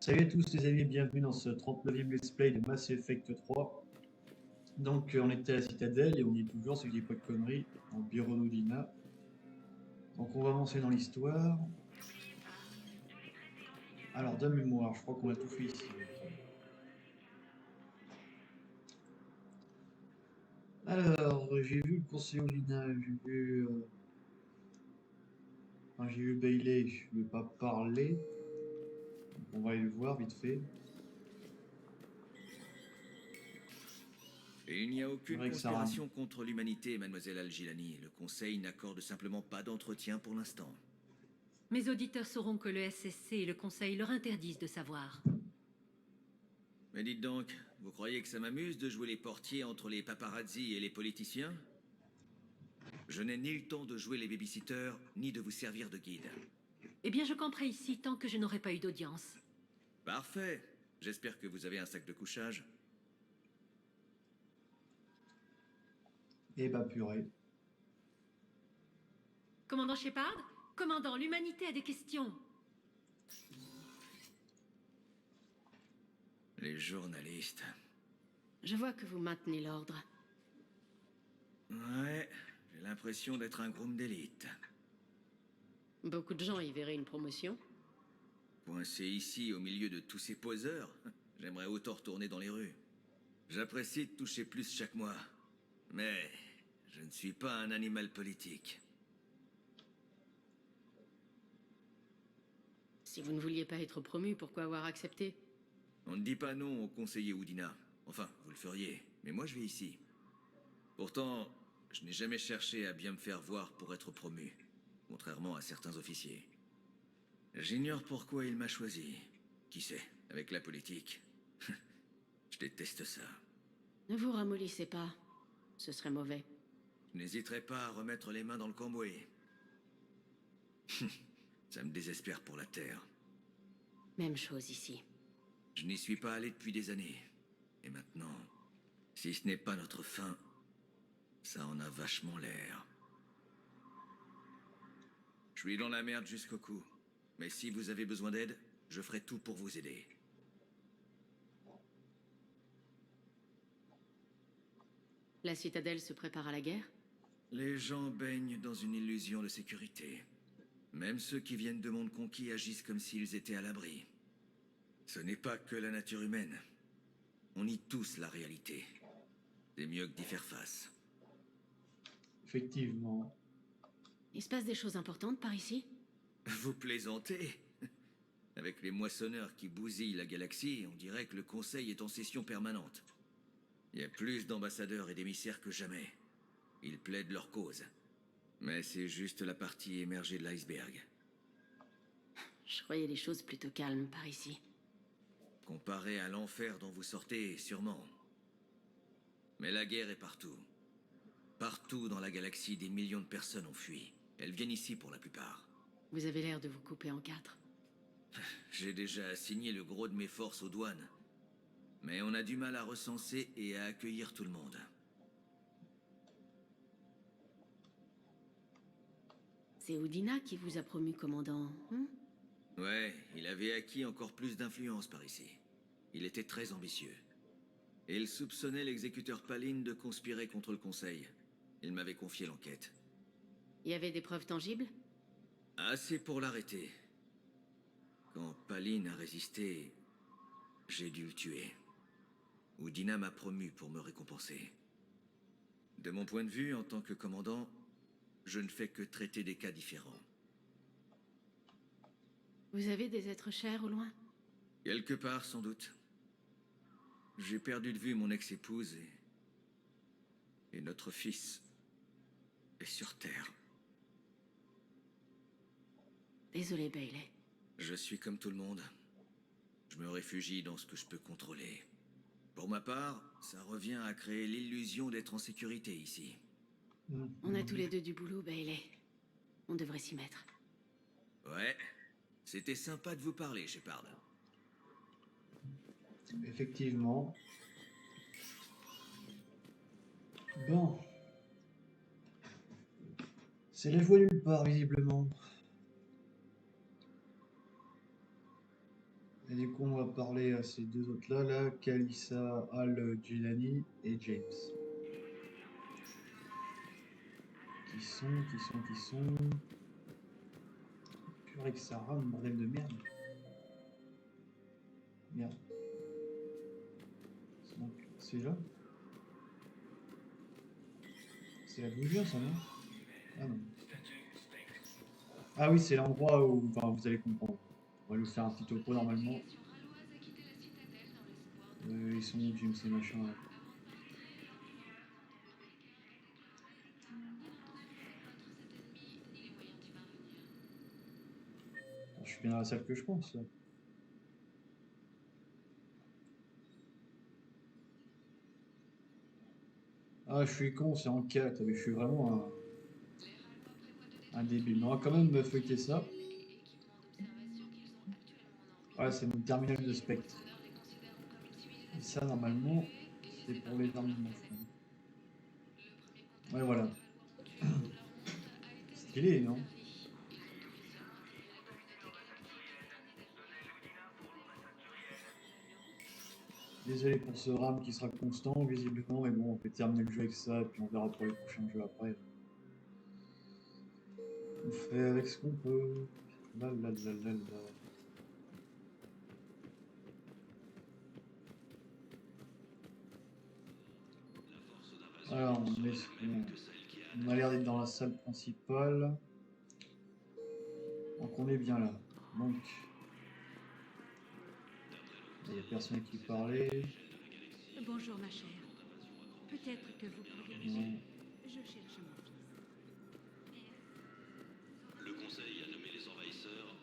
Salut à tous les amis et bienvenue dans ce 39e Let's Play de Mass Effect 3. Donc on était à la Citadelle et on y est toujours, si je dis pas de conneries, dans le bureau d'Udina. Donc on va avancer dans l'histoire. Alors de mémoire, je crois qu'on a tout fait ici. Alors j'ai vu le conseiller Udina, j'ai vu Bailey, je ne vais pas parler. Donc, on va aller le voir vite fait. Et il n'y a C'est aucune vrai que ça rame. conspiration contre l'humanité, mademoiselle Al-Gilani. Le Conseil n'accorde simplement pas d'entretien pour l'instant. Mes auditeurs sauront que le SSC et le Conseil leur interdisent de savoir. Mais dites donc, vous croyez que ça m'amuse de jouer les portiers entre les paparazzi et les politiciens? Je n'ai ni le temps de jouer les babysitters, ni de vous servir de guide. Eh bien, je camperai ici tant que je n'aurai pas eu d'audience. Parfait. J'espère que vous avez un sac de couchage. Et bah purée. Commandant Shepard? Commandant, l'humanité a des questions. Les journalistes. Je vois que vous maintenez l'ordre. Ouais, j'ai l'impression d'être un groom d'élite. Beaucoup de gens y verraient une promotion. Coincé ici au milieu de tous ces poseurs, j'aimerais autant retourner dans les rues. J'apprécie de toucher plus chaque mois. Mais je ne suis pas un animal politique. Si vous ne vouliez pas être promu, pourquoi avoir accepté? On ne dit pas non au conseiller Udina. Enfin, vous le feriez, mais moi je vis ici. Pourtant, je n'ai jamais cherché à bien me faire voir pour être promu, contrairement à certains officiers. J'ignore pourquoi il m'a choisi. Qui sait, avec la politique. Je déteste ça. Ne vous ramollissez pas. Ce serait mauvais. Je n'hésiterai pas à remettre les mains dans le cambouis. Ça me désespère pour la Terre. Même chose ici. Je n'y suis pas allé depuis des années. Et maintenant, si ce n'est pas notre fin, ça en a vachement l'air. Je suis dans la merde jusqu'au cou. Mais si vous avez besoin d'aide, je ferai tout pour vous aider. La citadelle se prépare à la guerre? Les gens baignent dans une illusion de sécurité. Même ceux qui viennent de mondes conquis agissent comme s'ils étaient à l'abri. Ce n'est pas que la nature humaine. On nie tous la réalité. C'est mieux que d'y faire face. Effectivement. Il se passe des choses importantes par ici? Vous plaisantez? Avec les moissonneurs qui bousillent la galaxie, on dirait que le Conseil est en session permanente. Il y a plus d'ambassadeurs et d'émissaires que jamais. Ils plaident leur cause. Mais c'est juste la partie émergée de l'iceberg. Je croyais les choses plutôt calmes par ici. Comparé à l'enfer dont vous sortez, sûrement. Mais la guerre est partout. Partout dans la galaxie, des millions de personnes ont fui. Elles viennent ici pour la plupart. Vous avez l'air de vous couper en quatre. J'ai déjà assigné le gros de mes forces aux douanes. Mais on a du mal à recenser et à accueillir tout le monde. C'est Udina qui vous a promu commandant, hein? Ouais, il avait acquis encore plus d'influence par ici. Il était très ambitieux. Et il soupçonnait l'exécuteur Paline de conspirer contre le Conseil. Il m'avait confié l'enquête. Il y avait des preuves tangibles? Assez pour l'arrêter. Quand Paline a résisté, j'ai dû le tuer. Udina m'a promu pour me récompenser. De mon point de vue, en tant que commandant, je ne fais que traiter des cas différents. Vous avez des êtres chers au loin? Quelque part, sans doute. J'ai perdu de vue mon ex-épouse et notre fils est sur Terre. Désolé, Bailey. Je suis comme tout le monde. Je me réfugie dans ce que je peux contrôler. Pour ma part, ça revient à créer l'illusion d'être en sécurité ici. On a tous les deux du boulot, Bailey. On devrait s'y mettre. Ouais, c'était sympa de vous parler, Shepard. Effectivement. Bon. C'est la joie nulle part, visiblement. Et Et du coup, on va parler à ces deux autres-là, là, Kalissa, Al-Jilani et James. Qui sont... Purée que ça rame, bordel de merde. Merde. Donc, c'est là. C'est la bougie, ça, non? Ah non. Ah oui, c'est l'endroit où... Enfin, vous allez comprendre. On va lui faire un petit topo, normalement. Ils sont où, James et machin, là? Je suis bien dans la salle que je pense, là. Ah, je suis con, c'est en 4, mais je suis vraiment un débile. Mais on va quand même me feuilleter ça. Voilà, c'est mon terminal de spectre. Et ça, normalement, c'est pour les armes de mon front. Ouais, voilà. Stylé, non? Désolé pour ce RAM qui sera constant, visiblement, mais bon, on peut terminer le jeu avec ça, et puis on verra pour les prochains jeux après. On fait avec ce qu'on peut. Là, là, là, là, là. Alors, on a l'air d'être dans la salle principale. Donc on est bien là. Donc, il n'y a personne qui parlait. Bonjour, ma chère. Peut-être que vous pourriez... Non. Je cherche mon fils. Le conseil a nommé les envahisseurs.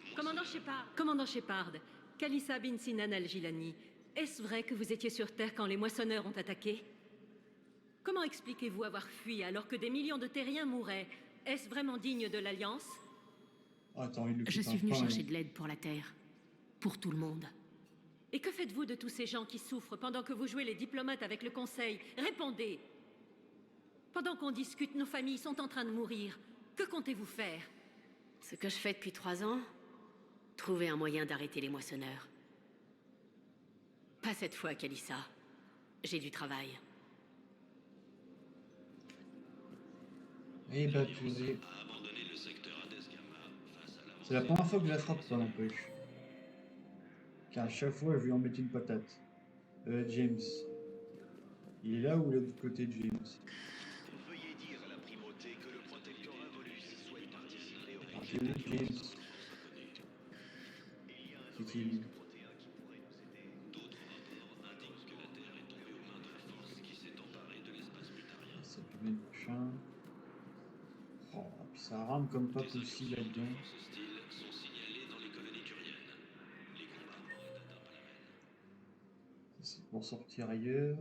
Commandant Shepard, Kalissa bin Sinan al-Jilani, est-ce vrai que vous étiez sur Terre quand les moissonneurs ont attaqué? Comment expliquez-vous avoir fui alors que des millions de terriens mouraient? Est-ce vraiment digne de l'Alliance? Attends, il le Je coupe suis un venue pain, chercher là. de l'aide pour la Terre. Pour tout le monde. Et que faites-vous de tous ces gens qui souffrent pendant que vous jouez les diplomates avec le Conseil? Répondez! Pendant qu'on discute, nos familles sont en train de mourir. Que comptez-vous faire? Ce que je fais depuis 3 ans, trouver un moyen d'arrêter les moissonneurs. Pas cette fois, Kalissa. J'ai du travail. Eh bah purée. A abandonné le secteur Hades Gamma face à l'avancée. C'est la première fois que je la frappe, ça n'empêche. Car à chaque fois, je lui en mets une patate. James. Il est là ou l'autre côté de James? Veuillez dire à la primauté que le protectorat Volus souhaite participer au Ah, c'est où James? C'est-il? D'autres rapports indiquent que la Terre est tombée aux mains de la force qui s'est emparée de l'espace mutarien. Ça peut mettre machin. Oh, puis ça rame comme pas possible là-dedans. Forces hostiles sont signalées dans les colonies turiennes. Les combats auraient atteint Palamène. C'est pour sortir ailleurs.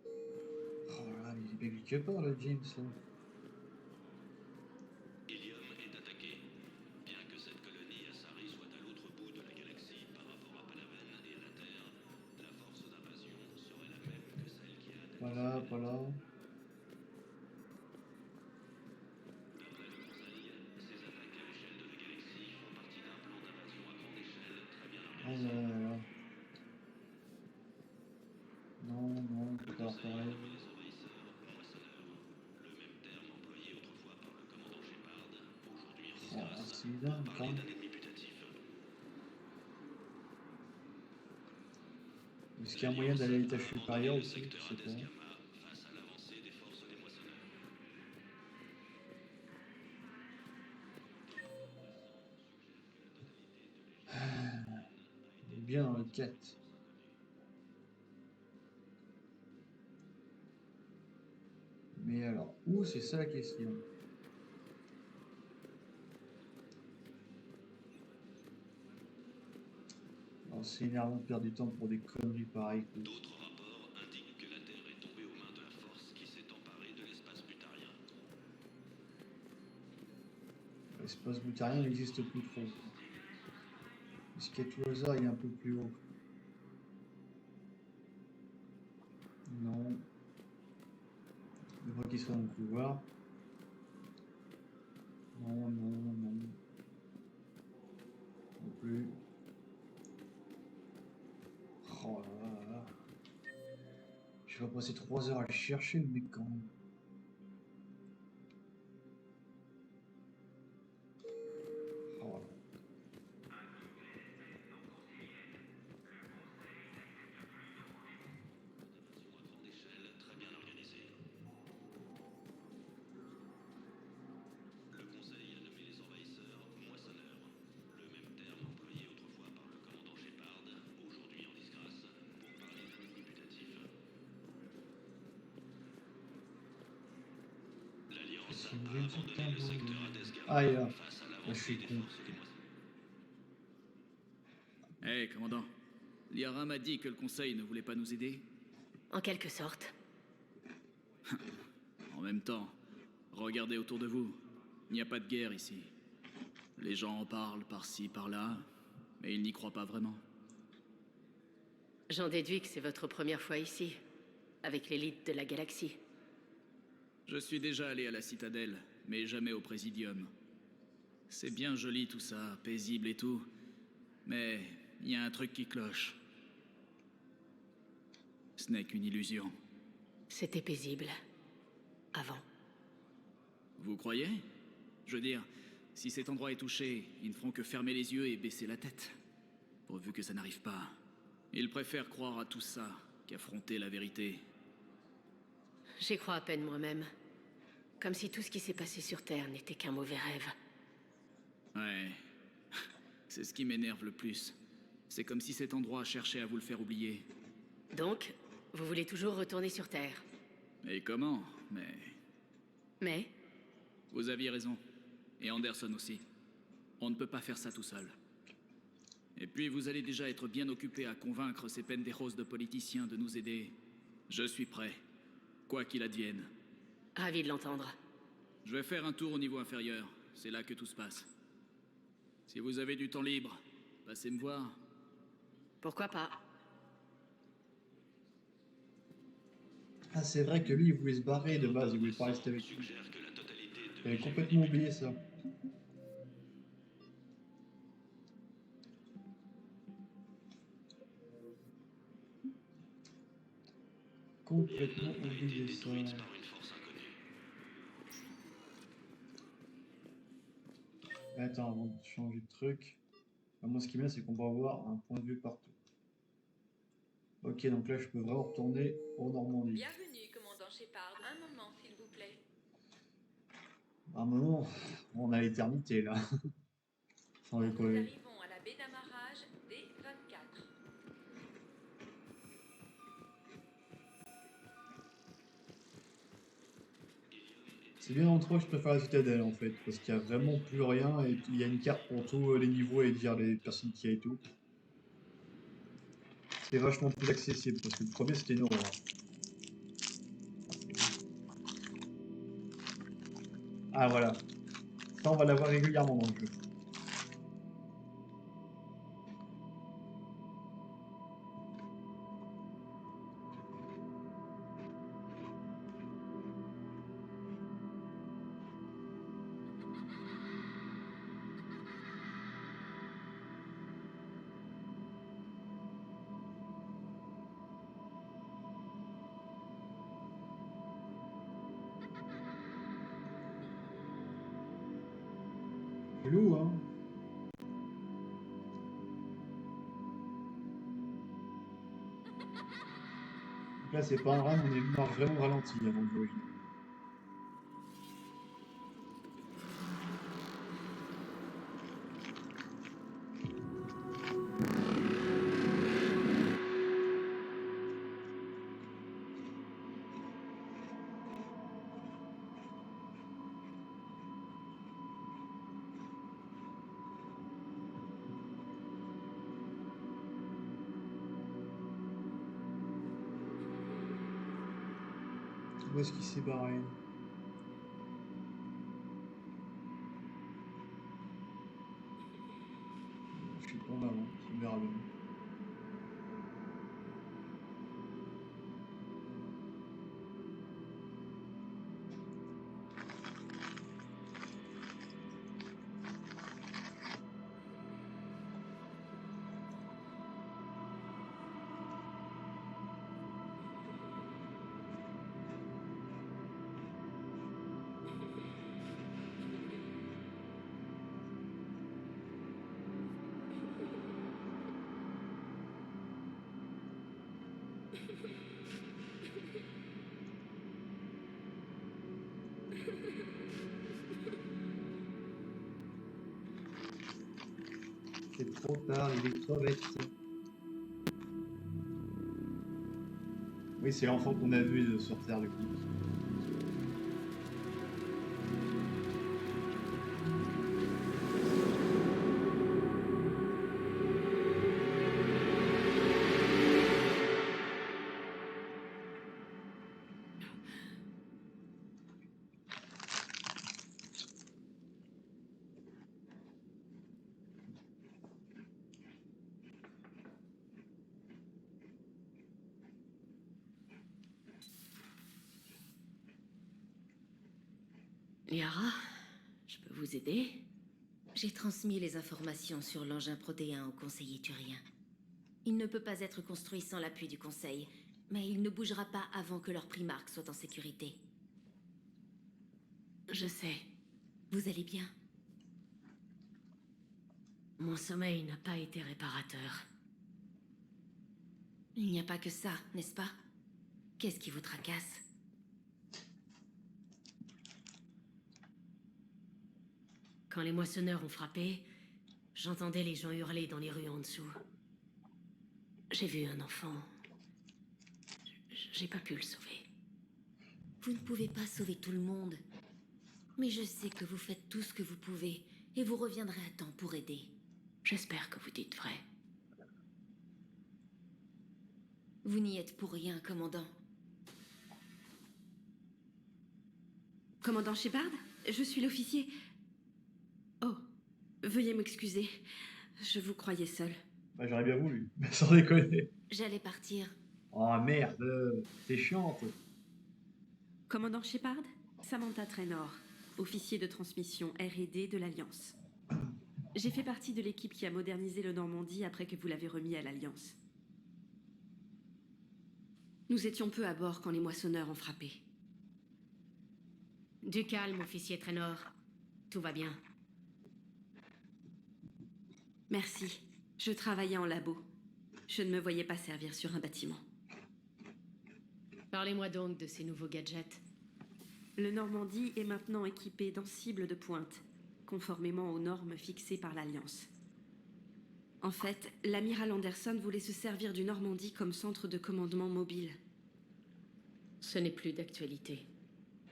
Oh là, il est bien quelque part, le James, là. Ilium est attaqué. Bien que cette colonie Asari soit à l'autre bout de la galaxie par rapport à Palamène et à la Terre, la force d'invasion serait la même que celle qui a attaqué. Voilà, voilà. D'après le Conseil, ces attaques à l'échelle de la galaxie font partie d'un plan d'invasion à grande échelle très bien Oh organisé. là là là. Non, non, on peut pas Conseil a reparler. nommé les envahisseurs moissonneurs, le même terme employé autrefois par le commandant Shepard, aujourd'hui en Oh, disgrâce, c'est dingue, pour quand parler même. d'un ennemi putatif. Est-ce qu'il y a moyen d'aller à l'étage supérieur Le aussi? secteur Je sais Hades pas. Gamma face à l'avancée des forces des moissonneurs. Il est bien dans le 4. Mais alors, où c'est ça la question? Alors, c'est énervant de perdre du temps pour des conneries pareilles. Quoi. D'autres rapports indiquent que la Terre est tombée aux mains de la force qui s'est emparée de l'espace mutarien. L'espace boutarien n'existe plus trop. Est-ce qu'il y a tout hasard, il est un peu plus haut? Non. Je vois qu'il soit dans le couloir. Non, non, non. Non plus. Je vais passer 3 heures à le chercher, le mec, quand même. Oh, voilà. À grande échelle, très bien organisée. Le Conseil a nommé les envahisseurs moissonneurs, le même terme employé autrefois par le commandant Shepard, aujourd'hui en disgrâce, pour parler d'un députatif. L'Alliance Si vous a voulez une abandonné le petite secteur tambour. Adescar Ah, et là. face à Là, je l'avancée suis des con. forces des moissonneurs. Hé, commandant. Liara m'a dit que le Conseil ne voulait pas nous aider. En quelque sorte. En même temps, regardez autour de vous. Il n'y a pas de guerre ici. Les gens en parlent par-ci, par-là, mais ils n'y croient pas vraiment. J'en déduis que c'est votre première fois ici, avec l'élite de la galaxie. Je suis déjà allé à la citadelle, mais jamais au Présidium. C'est bien joli tout ça, paisible et tout, mais il y a un truc qui cloche. Ce n'est qu'une illusion. C'était paisible. Avant. Vous croyez? Je veux dire, si cet endroit est touché, ils ne feront que fermer les yeux et baisser la tête. Pourvu que ça n'arrive pas. Ils préfèrent croire à tout ça qu'affronter la vérité. J'y crois à peine moi-même. Comme si tout ce qui s'est passé sur Terre n'était qu'un mauvais rêve. Ouais. C'est ce qui m'énerve le plus. C'est comme si cet endroit cherchait à vous le faire oublier. Donc, vous voulez toujours retourner sur Terre. Et comment? Mais, Vous aviez raison. Et Anderson aussi. On ne peut pas faire ça tout seul. Et puis vous allez déjà être bien occupé à convaincre ces pendejos de politiciens de nous aider. Je suis prêt. Quoi qu'il advienne. ravi de l'entendre. Je vais faire un tour au niveau inférieur. C'est là que tout se passe. Si vous avez du temps libre, passez me voir. Pourquoi pas? Ah, c'est vrai que lui, il voulait se barrer de base, il voulait pas rester avec nous. Suggère que la totalité de J'avais complètement oublié ça. Complètement a été oublié ça. détruite par une force inconnue. Attends, avant de changer de truc. Moi, ce qui est bien, c'est qu'on va avoir un point de vue partout. Ok, donc là, je peux vraiment retourner en Normandie. Bienvenue, commandant Shepard. Un moment, s'il vous plaît. À un moment, on a l'éternité là. Sans Nous déconner. arrivons à la baie d'amarrage D24. C'est bien entre eux que je préfère la citadelle en fait, parce qu'il y a vraiment plus rien et il y a une carte pour tous les niveaux et dire les personnes qu'il y a et tout. C'est vachement plus accessible parce que le premier c'était une horreur. Ah voilà, ça on va l'avoir régulièrement dans le jeu. Chelou hein. Donc là c'est pas un run, on marche vraiment ralenti avant de jouer. Où est-ce qu'il s'est barré? Je suis pas en avant, c'est merveilleux. C'est trop tard, il est crevette. Oui, c'est l'enfant qu'on a vu sur Terre, le clip. Liara, je peux vous aider? J'ai transmis les informations sur l'engin protéin au conseiller turien. Il ne peut pas être construit sans l'appui du conseil, mais il ne bougera pas avant que leur primarque soit en sécurité. Je sais. Vous allez bien? Mon sommeil n'a pas été réparateur. Il n'y a pas que ça, n'est-ce pas? Qu'est-ce qui vous tracasse? Quand les moissonneurs ont frappé, j'entendais les gens hurler dans les rues en dessous. J'ai vu un enfant. J'ai pas pu le sauver. Vous ne pouvez pas sauver tout le monde. Mais je sais que vous faites tout ce que vous pouvez, et vous reviendrez à temps pour aider. J'espère que vous dites vrai. Vous n'y êtes pour rien, commandant. Commandant Shepard, je suis l'officier. Oh, veuillez m'excuser. Je vous croyais seul. Bah, j'aurais bien voulu, mais sans déconner. J'allais partir. Oh merde, t'es chiante. Commandant Shepard, Samantha Traynor, officier de transmission R&D de l'Alliance. J'ai fait partie de l'équipe qui a modernisé le Normandie après que vous l'avez remis à l'Alliance. Nous étions peu à bord quand les moissonneurs ont frappé. Du calme, officier Traynor. Tout va bien. Merci. Je travaillais en labo. Je ne me voyais pas servir sur un bâtiment. Parlez-moi donc de ces nouveaux gadgets. Le Normandie est maintenant équipé d'un cible de pointe, conformément aux normes fixées par l'Alliance. En fait, l'amiral Anderson voulait se servir du Normandie comme centre de commandement mobile. Ce n'est plus d'actualité.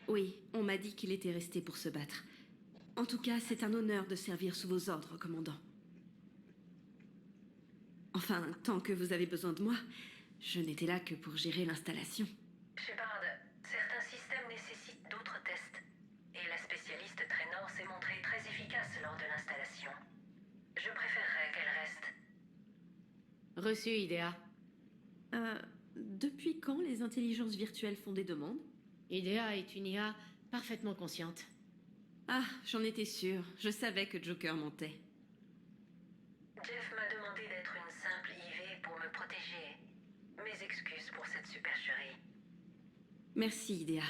Oui, on m'a dit qu'il était resté pour se battre. En tout cas, c'est un honneur de servir sous vos ordres, commandant. Enfin, tant que vous avez besoin de moi, je n'étais là que pour gérer l'installation. Shepard, certains systèmes nécessitent d'autres tests. Et la spécialiste Traynor s'est montrée très efficace lors de l'installation. Je préférerais qu'elle reste. Reçu, Idea. Depuis quand les intelligences virtuelles font des demandes? Idea est une IA parfaitement consciente. Ah, j'en étais sûre. Je savais que Joker mentait. Jeff m'a demandé d'être une simple IV pour me protéger. Mes excuses pour cette supercherie. Merci, Idea.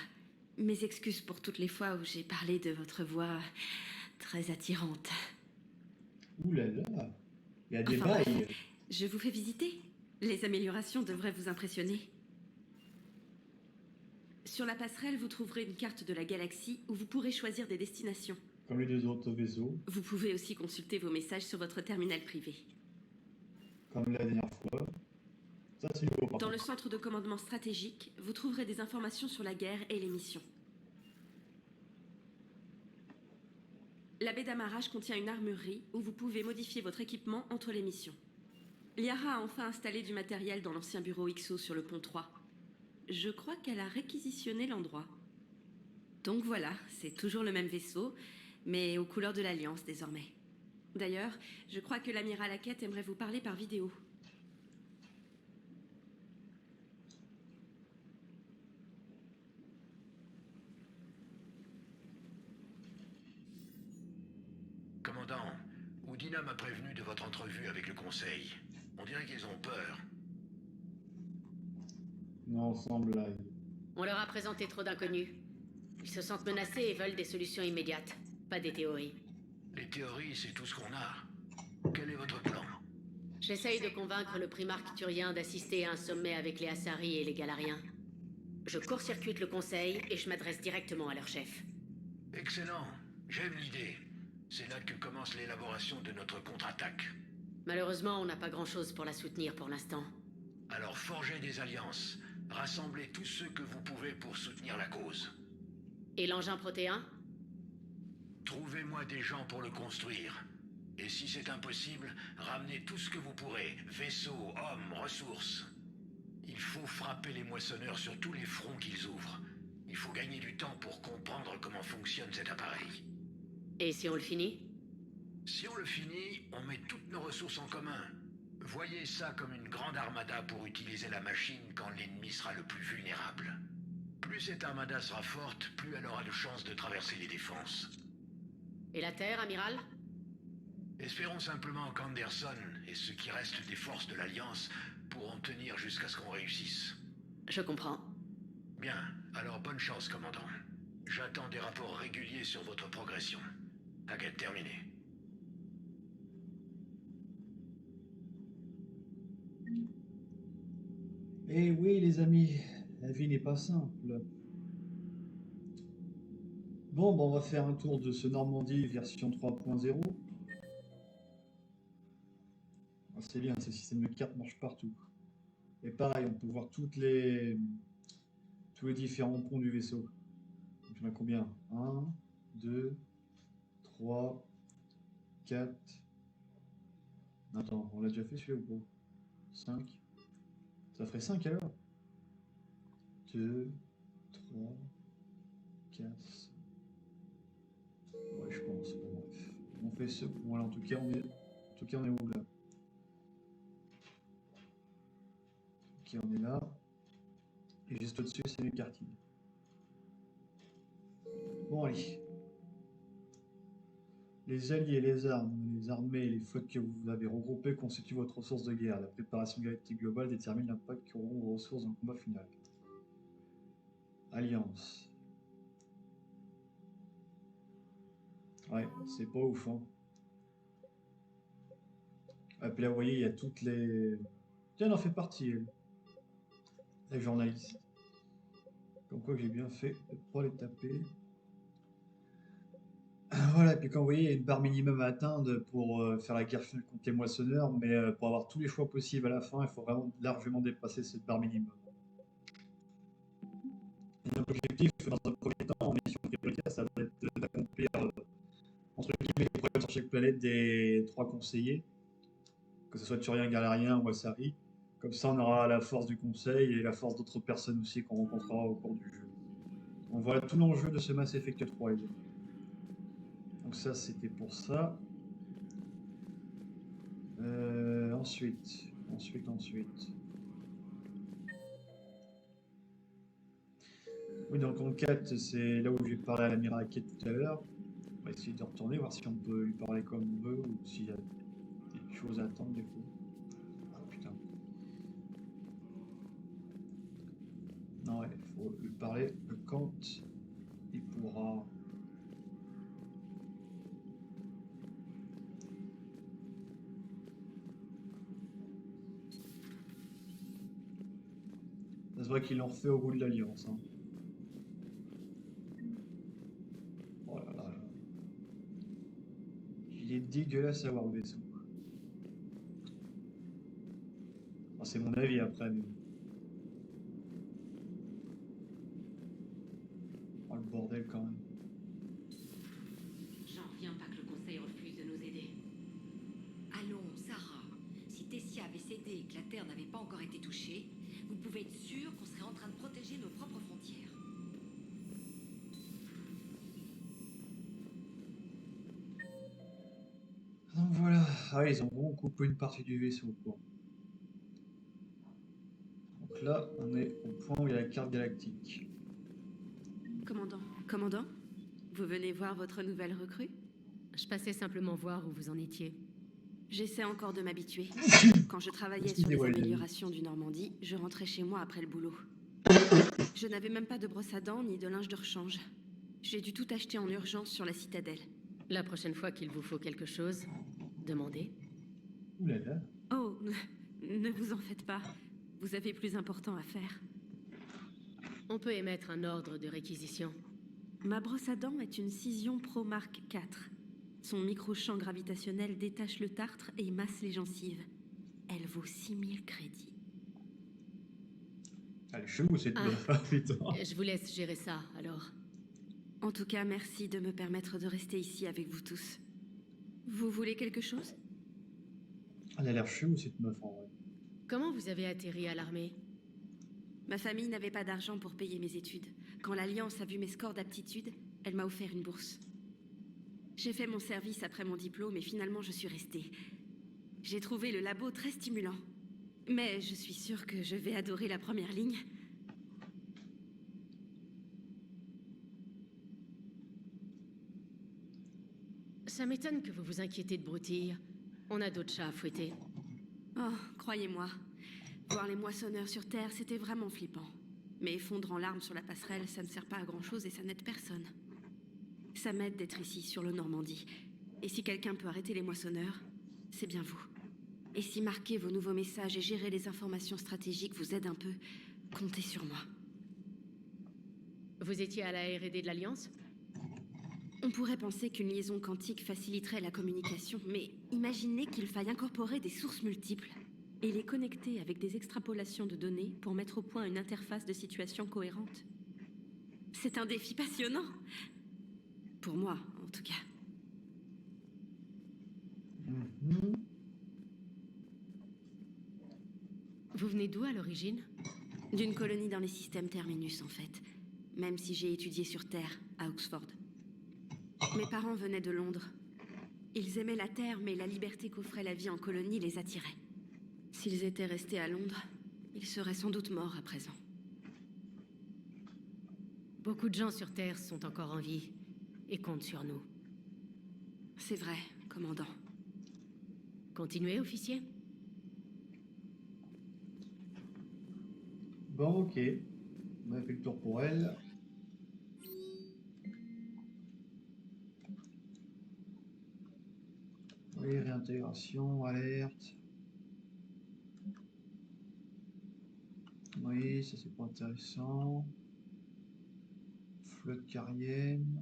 Mes excuses pour toutes les fois où j'ai parlé de votre voix très attirante. Ouh là là, il y a des Enfin, bails. bref, je vous fais visiter. Les améliorations devraient vous impressionner. Sur la passerelle, vous trouverez une carte de la galaxie où vous pourrez choisir des destinations. Comme les deux autres vaisseaux, Vous pouvez aussi consulter vos messages sur votre terminal privé. comme la dernière fois. Ça, c'est nouveau par Dans le contre. centre de commandement stratégique, vous trouverez des informations sur la guerre et les missions. La baie d'amarrage contient une armurerie où vous pouvez modifier votre équipement entre les missions. Liara a enfin installé du matériel dans l'ancien bureau XO sur le pont 3. Je crois qu'elle a réquisitionné l'endroit. Donc voilà, c'est toujours le même vaisseau, mais aux couleurs de l'Alliance désormais. D'ailleurs, je crois que l'amiral Hackett aimerait vous parler par vidéo. Commandant, Udina m'a prévenu de votre entrevue avec le Conseil. On dirait qu'ils ont peur. Non, sans blague. On leur a présenté trop d'inconnus. Ils se sentent menacés et veulent des solutions immédiates, pas des théories. Les théories, c'est tout ce qu'on a. Quel est votre plan? J'essaye de convaincre le primarque turien d'assister à un sommet avec les Asari et les Galariens. Je court-circuite le conseil et je m'adresse directement à leur chef. Excellent. J'aime l'idée. C'est là que commence l'élaboration de notre contre-attaque. Malheureusement, on n'a pas grand-chose pour la soutenir pour l'instant. Alors forgez des alliances. Rassemblez tous ceux que vous pouvez pour soutenir la cause. Et l'engin protéin? Trouvez-moi des gens pour le construire. Et si c'est impossible, ramenez tout ce que vous pourrez. Vaisseaux, hommes, ressources. Il faut frapper les moissonneurs sur tous les fronts qu'ils ouvrent. Il faut gagner du temps pour comprendre comment fonctionne cet appareil. Et si on le finit? Si on le finit, on met toutes nos ressources en commun. Voyez ça comme une grande armada pour utiliser la machine quand l'ennemi sera le plus vulnérable. Plus cette armada sera forte, plus elle aura de chances de traverser les défenses. Et la Terre, amiral? Espérons simplement qu'Anderson et ce qui reste des forces de l'Alliance pourront tenir jusqu'à ce qu'on réussisse. Je comprends. Bien, alors bonne chance, commandant. J'attends des rapports réguliers sur votre progression. Enquête terminée. Eh oui, les amis, la vie n'est pas simple. Bon, on va faire un tour de ce Normandie version 3.0. Ah, c'est bien, ce système de cartes marche partout. Et pareil, on peut voir tous les différents ponts du vaisseau. Donc, il y en a combien? 1, 2, 3, 4. Attends, on l'a déjà fait celui-là ou pas? 5. Ça ferait 5 alors? 2, 3, 4. Ouais, je pense. Bon, bref. On fait ce. Voilà, en tout cas, on est où là? Ok, on est là. Et juste au-dessus, c'est les quartiers. Bon, allez. Les alliés, les armes, les armées et les flottes que vous avez regroupées constituent votre ressource de guerre. La préparation galactique globale détermine l'impact qu'auront vos ressources dans le combat final. Alliance. Ouais, c'est pas ouf, hein. Et puis là, vous voyez, il y a toutes les... Tiens, elle en fait partie, elle. Les journalistes. Comme quoi que j'ai bien fait de pas les taper. Voilà, et puis quand vous voyez, il y a une barre minimum à atteindre pour faire la guerre finale contre les moissonneurs, mais pour avoir tous les choix possibles à la fin, il faut vraiment largement dépasser cette barre minimum. Et donc l'objectif, dans un premier temps, en mission prioritaire, ça va être d'accomplir, entre guillemets, les problèmes sur chaque planète des 3 conseillers, que ce soit Turien, Galarien ou Asari. Comme ça, on aura la force du conseil et la force d'autres personnes aussi qu'on rencontrera au cours du jeu. Donc voilà tout l'enjeu de ce Mass Effect 3, les amis. Donc ça, c'était pour ça. Ensuite. Oui, donc en 4, c'est là où j'ai parlé à l'amiral Hackett tout à l'heure. On va essayer de retourner, voir si on peut lui parler comme on veut ou s'il y a des choses à attendre des fois. Ah putain. Non, ouais, il faut lui parler quand il pourra. C'est vrai qu'ils l'ont refait au bout de l'Alliance. Hein. Oh là là. Il est dégueulasse à voir le vaisseau. Enfin, c'est mon avis après, mais... Oh le bordel quand même. J'en reviens pas que le Conseil refuse de nous aider. Allons, Sarah. Si Tessia avait cédé et que la Terre n'avait pas encore été touchée, vous pouvez être sûr qu'on serait en train de protéger nos propres frontières. Donc voilà. Ah, ils ont vraiment coupé une partie du vaisseau, quoi. Donc là, on est au point où il y a la carte galactique. Commandant, vous venez voir votre nouvelle recrue? Je passais simplement voir où vous en étiez. J'essaie encore de m'habituer. Quand je travaillais sur les Excusez-moi, les amis. améliorations du Normandie, je rentrais chez moi après le boulot. Je n'avais même pas de brosse à dents ni de linge de rechange. J'ai dû tout acheter en urgence sur la citadelle. La prochaine fois qu'il vous faut quelque chose, demandez. Ouh là là. Oh, ne vous en faites pas. Vous avez plus important à faire. On peut émettre un ordre de réquisition. Ma brosse à dents est une Cision Pro Mark IV. Son micro-champ gravitationnel détache le tartre et masse les gencives. Elle vaut 6000 crédits. Elle est chelou cette Ah. meuf, ah, putain. Je vous laisse gérer ça, alors. En tout cas, merci de me permettre de rester ici avec vous tous. Vous voulez quelque chose? Elle a l'air chelou cette meuf en vrai. Comment vous avez atterri à l'armée? Ma famille n'avait pas d'argent pour payer mes études. Quand l'Alliance a vu mes scores d'aptitude, elle m'a offert une bourse. J'ai fait mon service après mon diplôme et finalement je suis restée. J'ai trouvé le labo très stimulant. Mais je suis sûre que je vais adorer la première ligne. Ça m'étonne que vous vous inquiétez de broutilles. On a d'autres chats à fouetter. Oh, croyez-moi. Voir les moissonneurs sur Terre, c'était vraiment flippant. Mais fondre en larmes sur la passerelle, ça ne sert pas à grand-chose et ça n'aide personne. Ça m'aide d'être ici, sur le Normandie. Et si quelqu'un peut arrêter les moissonneurs, c'est bien vous. Et si marquer vos nouveaux messages et gérer les informations stratégiques vous aide un peu, comptez sur moi. Vous étiez à la R&D de l'Alliance? On pourrait penser qu'une liaison quantique faciliterait la communication, mais imaginez qu'il faille incorporer des sources multiples et les connecter avec des extrapolations de données pour mettre au point une interface de situation cohérente. C'est un défi passionnant. Pour moi, en tout cas. Mhm. Vous venez d'où à l'origine? D'une colonie dans les systèmes Terminus, en fait. Même si j'ai étudié sur Terre, à Oxford. Mes parents venaient de Londres. Ils aimaient la Terre, mais la liberté qu'offrait la vie en colonie les attirait. S'ils étaient restés à Londres, ils seraient sans doute morts à présent. Beaucoup de gens sur Terre sont encore en vie et comptent sur nous. C'est vrai, commandant. Continuez, officier. Bon, ok. On a fait le tour pour elle. Oui, réintégration, alerte. Oui, ça c'est pas intéressant. Flotte carrienne.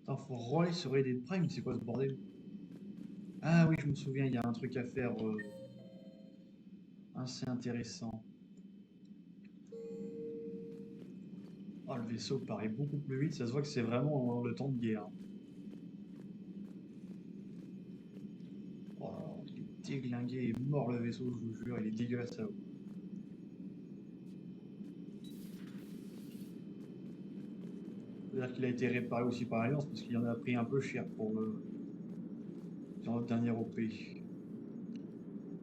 Attends, faut relayer sur Raiden Prime, c'est quoi ce bordel? Ah oui, je me souviens, il y a un truc à faire assez intéressant. Oh, le vaisseau paraît beaucoup plus vite, ça se voit que c'est vraiment le temps de guerre. Oh, il est déglingué et mort le vaisseau, je vous jure, il est dégueulasse à eau. C'est-à-dire qu'il a été réparé aussi par l'Alliance parce qu'il en a pris un peu cher pour le dans notre dernière OP.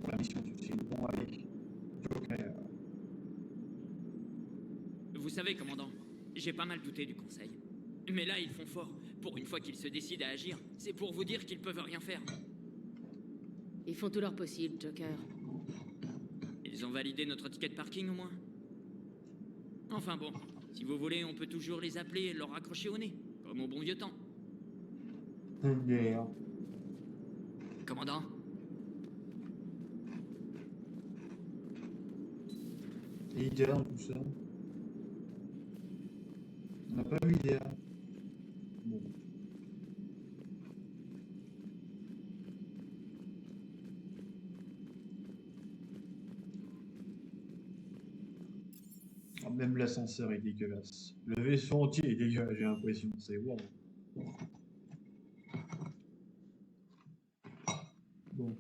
Pour la mission du film. Bon, allez. Joker. Vous savez, commandant, j'ai pas mal douté du Conseil. Mais là, ils font fort. Pour une fois qu'ils se décident à agir, c'est pour vous dire qu'ils peuvent rien faire. Ils font tout leur possible, Joker. Ils ont validé notre ticket de parking au moins. Enfin bon, si vous voulez, on peut toujours les appeler et leur raccrocher au nez, comme au bon vieux temps. Merde. Commandant? Et Ida, tout ça. On n'a pas vu Ida. Bon. Ah, même l'ascenseur est dégueulasse. Le vaisseau entier est dégueulasse, j'ai l'impression. C'est wow. Bon.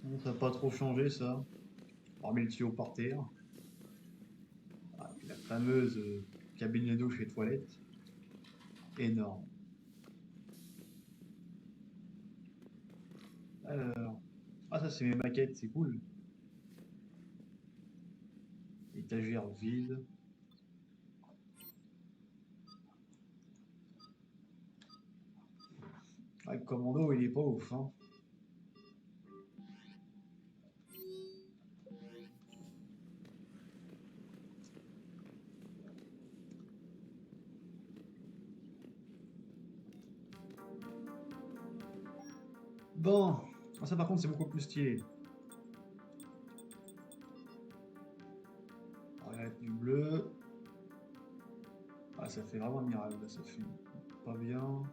Bon, ça n'a pas trop changé ça. Hormis le tuyau par terre. Ah, puis la fameuse cabine de douche et toilette. Énorme. Alors. Ah, ça c'est mes maquettes, c'est cool. Étagère vide. Ah, le commando il est pas ouf, hein. Bon, ah, ça par contre c'est beaucoup plus stylé. On va mettre du bleu. Ah, ça fait vraiment admirable, là, ça fait pas bien.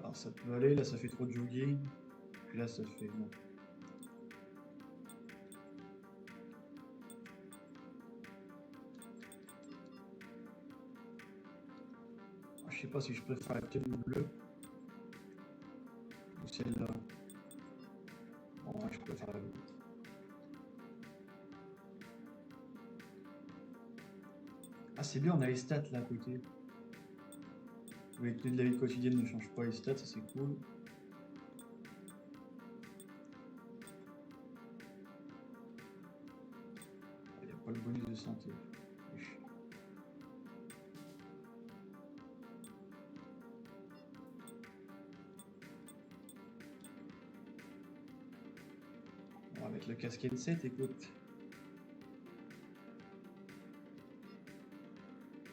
Alors ça peut aller, là ça fait trop de jogging. Puis là ça fait non. Ah, je sais pas si je préfère la tenue bleue ou celle-là. Bon, ouais, je préfère la bleue. Ah, c'est bien, on a les stats là à côté. Les tenues de la vie quotidienne ne changent pas les stats, ça c'est cool. Il n'y a pas le bonus de santé. On va mettre le casque N7, écoute.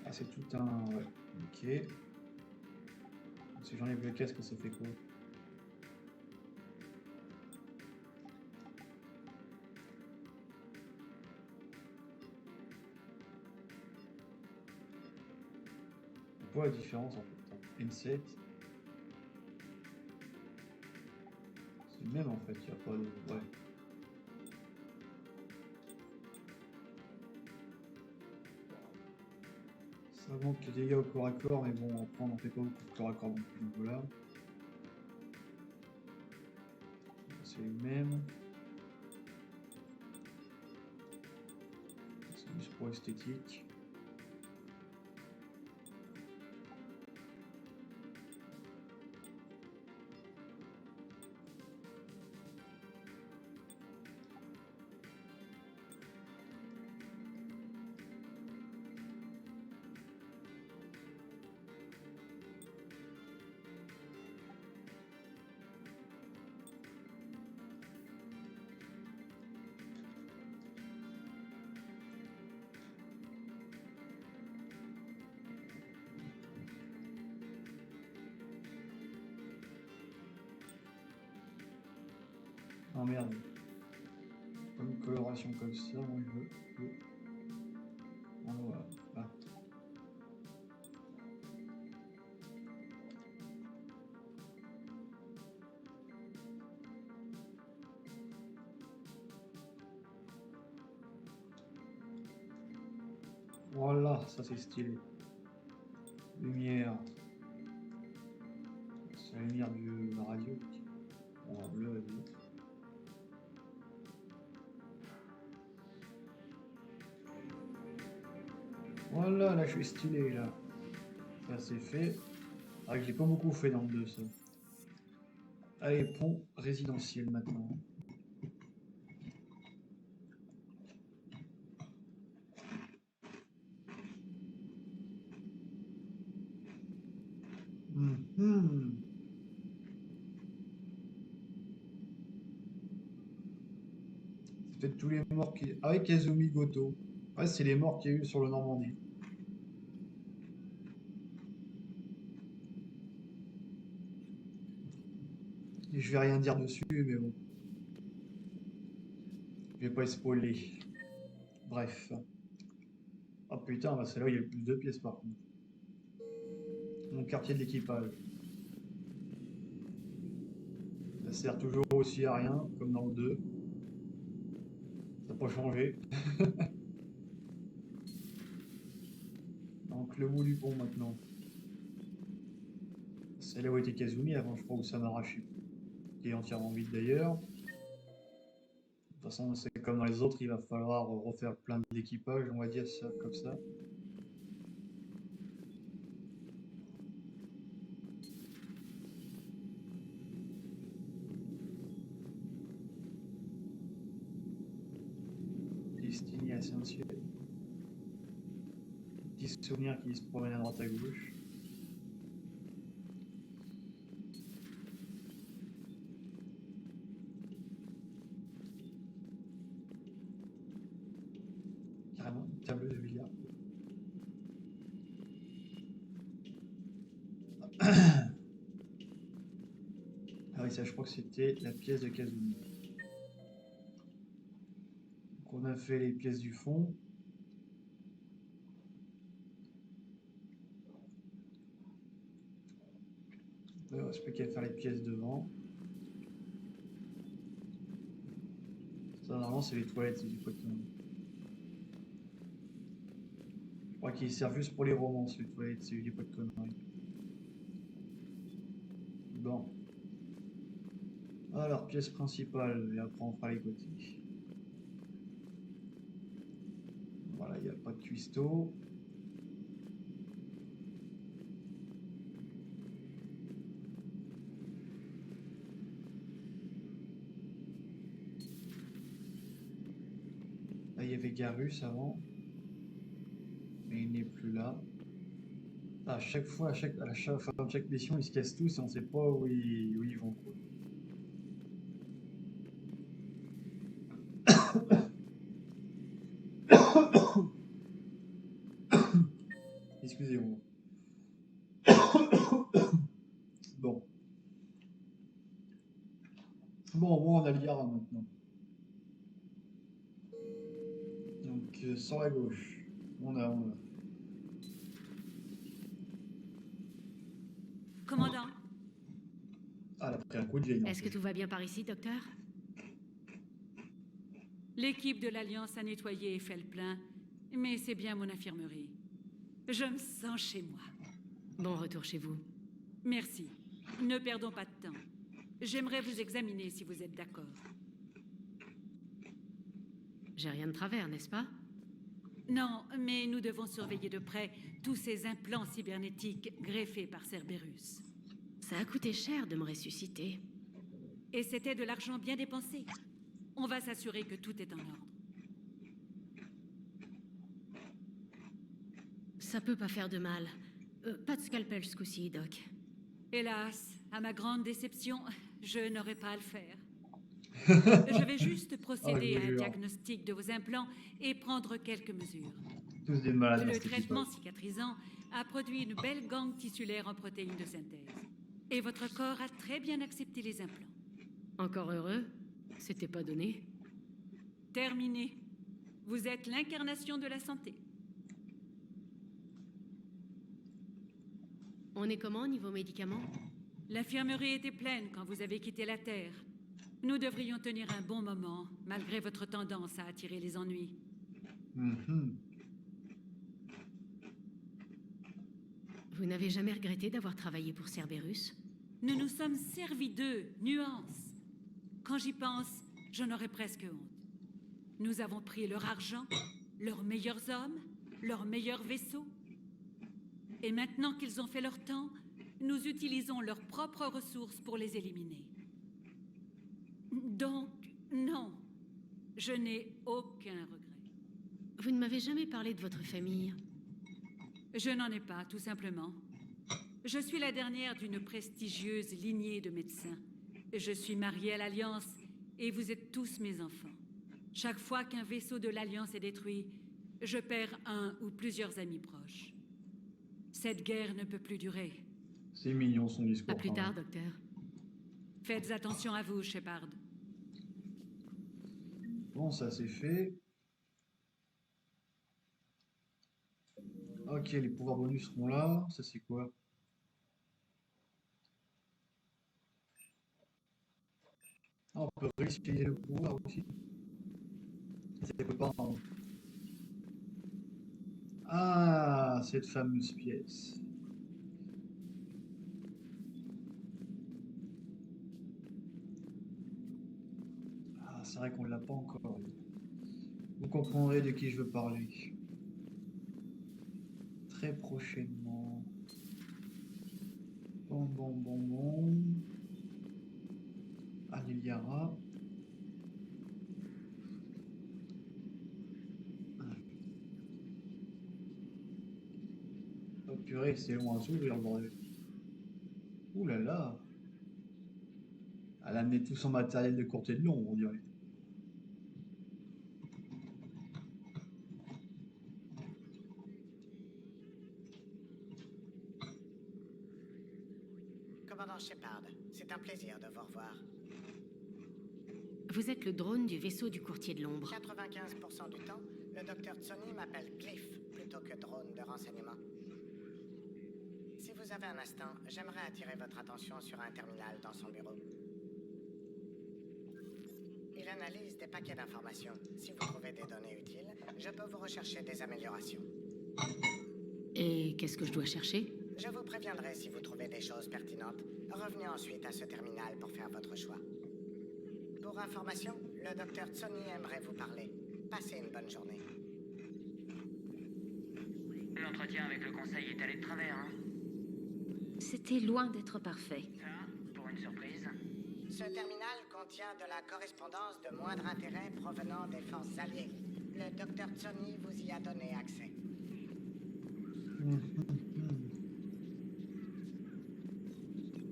Ah, c'est tout un... Ouais, ok. Si j'enlève le casque, ça fait quoi? C'est quoi la différence en fait? N7. C'est le même en fait, il n'y a pas de... Ouais. Ça augmente les dégâts au corps à corps, mais bon, après on n'en fait pas beaucoup de corps à corps non plus, donc voilà. C'est le même. C'est juste pour esthétique. Oh merde. Pas une coloration comme ça, moi je veux. Ah, voilà. Ah. Voilà, ça c'est stylé. Lumière. C'est la lumière de la radio. On va bleu, vas-y. Voilà, là je suis stylé là. Ça c'est fait. Ah, je l'ai pas beaucoup fait dans le 2 ça. Allez, pont résidentiel maintenant. Mhm. C'est peut-être tous les morts qui... Ah oui, Kazumi Goto. Ouais, c'est les morts qu'il y a eu sur le Normandie. Et je vais rien dire dessus, mais bon. Je vais pas spoiler. Bref. Oh putain, bah c'est là où il y a le plus de pièces par contre. Mon quartier de l'équipage. Ça sert toujours aussi à rien, comme dans le 2. Ça n'a pas changé. Donc le bout du pont maintenant. C'est là où était Kazumi avant, je crois, où ça m'a arraché. Qui est entièrement vide d'ailleurs. De toute façon, c'est comme dans les autres, il va falloir refaire plein d'équipages, on va dire ça comme ça. Destiné à Saint-Ciel. Petits souvenirs qui se promènent à droite à gauche. Carrément, une table de billard. ça, je crois que c'était la pièce de Kazumi. Donc on a fait les pièces du fond. Il ne reste plus qu'à faire les pièces devant. Ça, normalement, c'est les toilettes, si je dis pas de conneries. Je crois qu'ils servent juste pour les romances, les toilettes, si je dis pas de conneries. Bon. Alors, pièce principale, et après on fera les côtés. Voilà, il n'y a pas de cuistot. Là, il y avait Garus avant. Mais il n'est plus là. À chaque fois, à la fin de chaque mission, ils se cassent tous et on ne sait pas où ils vont, quoi. Excusez-moi. Bon. Bon, on a l'IARA maintenant. Donc, sur la gauche, on a. Commandant, Ah, elle a pris un coup de vieille. Est-ce que tout va bien par ici, docteur? l'équipe de l'Alliance a nettoyé et fait le plein, mais c'est bien mon infirmerie. Je me sens chez moi. Bon retour chez vous. Merci. Ne perdons pas de temps. J'aimerais vous examiner si vous êtes d'accord. J'ai rien de travers, n'est-ce pas? Non, mais nous devons surveiller de près tous ces implants cybernétiques greffés par Cerberus. Ça a coûté cher de me ressusciter. Et c'était de l'argent bien dépensé. On va s'assurer que tout est en ordre. Ça peut pas faire de mal. Pas de scalpel ce coup-ci, Doc. Hélas, à ma grande déception, je n'aurai pas à le faire. Je vais juste procéder à un diagnostic de vos implants et prendre quelques mesures. Tous des malades. Le traitement cicatrisant a produit une belle gangue tissulaire en protéines de synthèse. Et votre corps a très bien accepté les implants. Encore heureux? C'était pas donné. Terminé. Vous êtes l'incarnation de la santé. On est comment niveau médicaments? L'infirmerie était pleine quand vous avez quitté la Terre. Nous devrions tenir un bon moment, malgré votre tendance à attirer les ennuis. Vous n'avez jamais regretté d'avoir travaillé pour Cerberus? Nous nous sommes servis d'eux, nuance. Quand j'y pense, j'en aurais presque honte. Nous avons pris leur argent, leurs meilleurs hommes, leurs meilleurs vaisseaux. Et maintenant qu'ils ont fait leur temps, nous utilisons leurs propres ressources pour les éliminer. Donc, non, je n'ai aucun regret. Vous ne m'avez jamais parlé de votre famille. Je n'en ai pas, tout simplement. Je suis la dernière d'une prestigieuse lignée de médecins. Je suis mariée à l'Alliance et vous êtes tous mes enfants. Chaque fois qu'un vaisseau de l'Alliance est détruit, je perds un ou plusieurs amis proches. Cette guerre ne peut plus durer. C'est mignon son discours. À plus tard, docteur. Faites attention à vous, Shepard. Bon, ça c'est fait. Ok, les pouvoirs bonus seront là. Ça c'est quoi? Ah, on peut réutiliser le pouvoir aussi. Ça peut pas. Ah, cette fameuse pièce. Ah, c'est vrai qu'on l'a pas encore eu. Vous comprendrez de qui je veux parler. Très prochainement. Bon. Aniliara. Oh purée, c'est long à s'ouvrir le bordel. Ouh là là. Elle a amené tout son matériel de courte et de long, on dirait. Commandant Shepard, c'est un plaisir de vous revoir. Vous êtes le drone du vaisseau du courtier de l'ombre. 95% du temps, le docteur Tsoni m'appelle Glyph plutôt que drone de renseignement. Si vous avez un instant, j'aimerais attirer votre attention sur un terminal dans son bureau. Il analyse des paquets d'informations. Si vous trouvez des données utiles, je peux vous rechercher des améliorations. Et qu'est-ce que je dois chercher? Je vous préviendrai si vous trouvez des choses pertinentes. Revenez ensuite à ce terminal pour faire votre choix. Pour information, le docteur Tsoni aimerait vous parler. Passez une bonne journée. L'entretien avec le conseil est allé de travers, hein? C'était loin d'être parfait. Ça, pour une surprise. Ce terminal contient de la correspondance de moindre intérêt provenant des forces alliées. Le docteur Tsoni vous y a donné accès.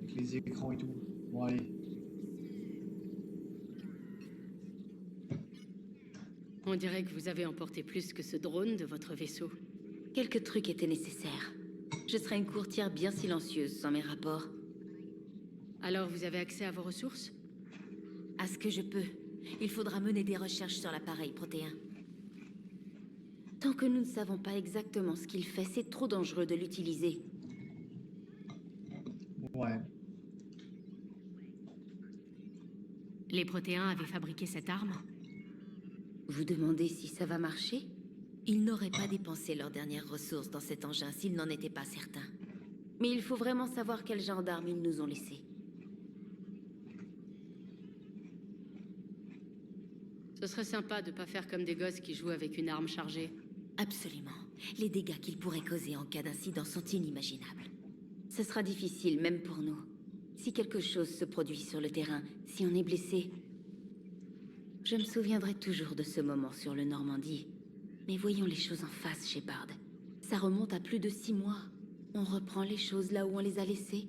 Avec les écrans et tout. Bon, allez. On dirait que vous avez emporté plus que ce drone de votre vaisseau. Quelques trucs étaient nécessaires. Je serai une courtière bien silencieuse sans mes rapports. Alors vous avez accès à vos ressources? À ce que je peux. Il faudra mener des recherches sur l'appareil protéin. Tant que nous ne savons pas exactement ce qu'il fait, c'est trop dangereux de l'utiliser. Ouais. Les protéins avaient fabriqué cette arme? Vous demandez si ça va marcher? Ils n'auraient pas dépensé leurs dernières ressources dans cet engin s'ils n'en étaient pas certains. Mais il faut vraiment savoir quel genre d'armes ils nous ont laissé. Ce serait sympa de pas faire comme des gosses qui jouent avec une arme chargée. Absolument. Les dégâts qu'ils pourraient causer en cas d'incident sont inimaginables. Ce sera difficile, même pour nous. Si quelque chose se produit sur le terrain, si on est blessé... Je me souviendrai toujours de ce moment sur le Normandie. Mais voyons les choses en face, Shepard. Ça remonte à plus de 6 mois. On reprend les choses là où on les a laissées.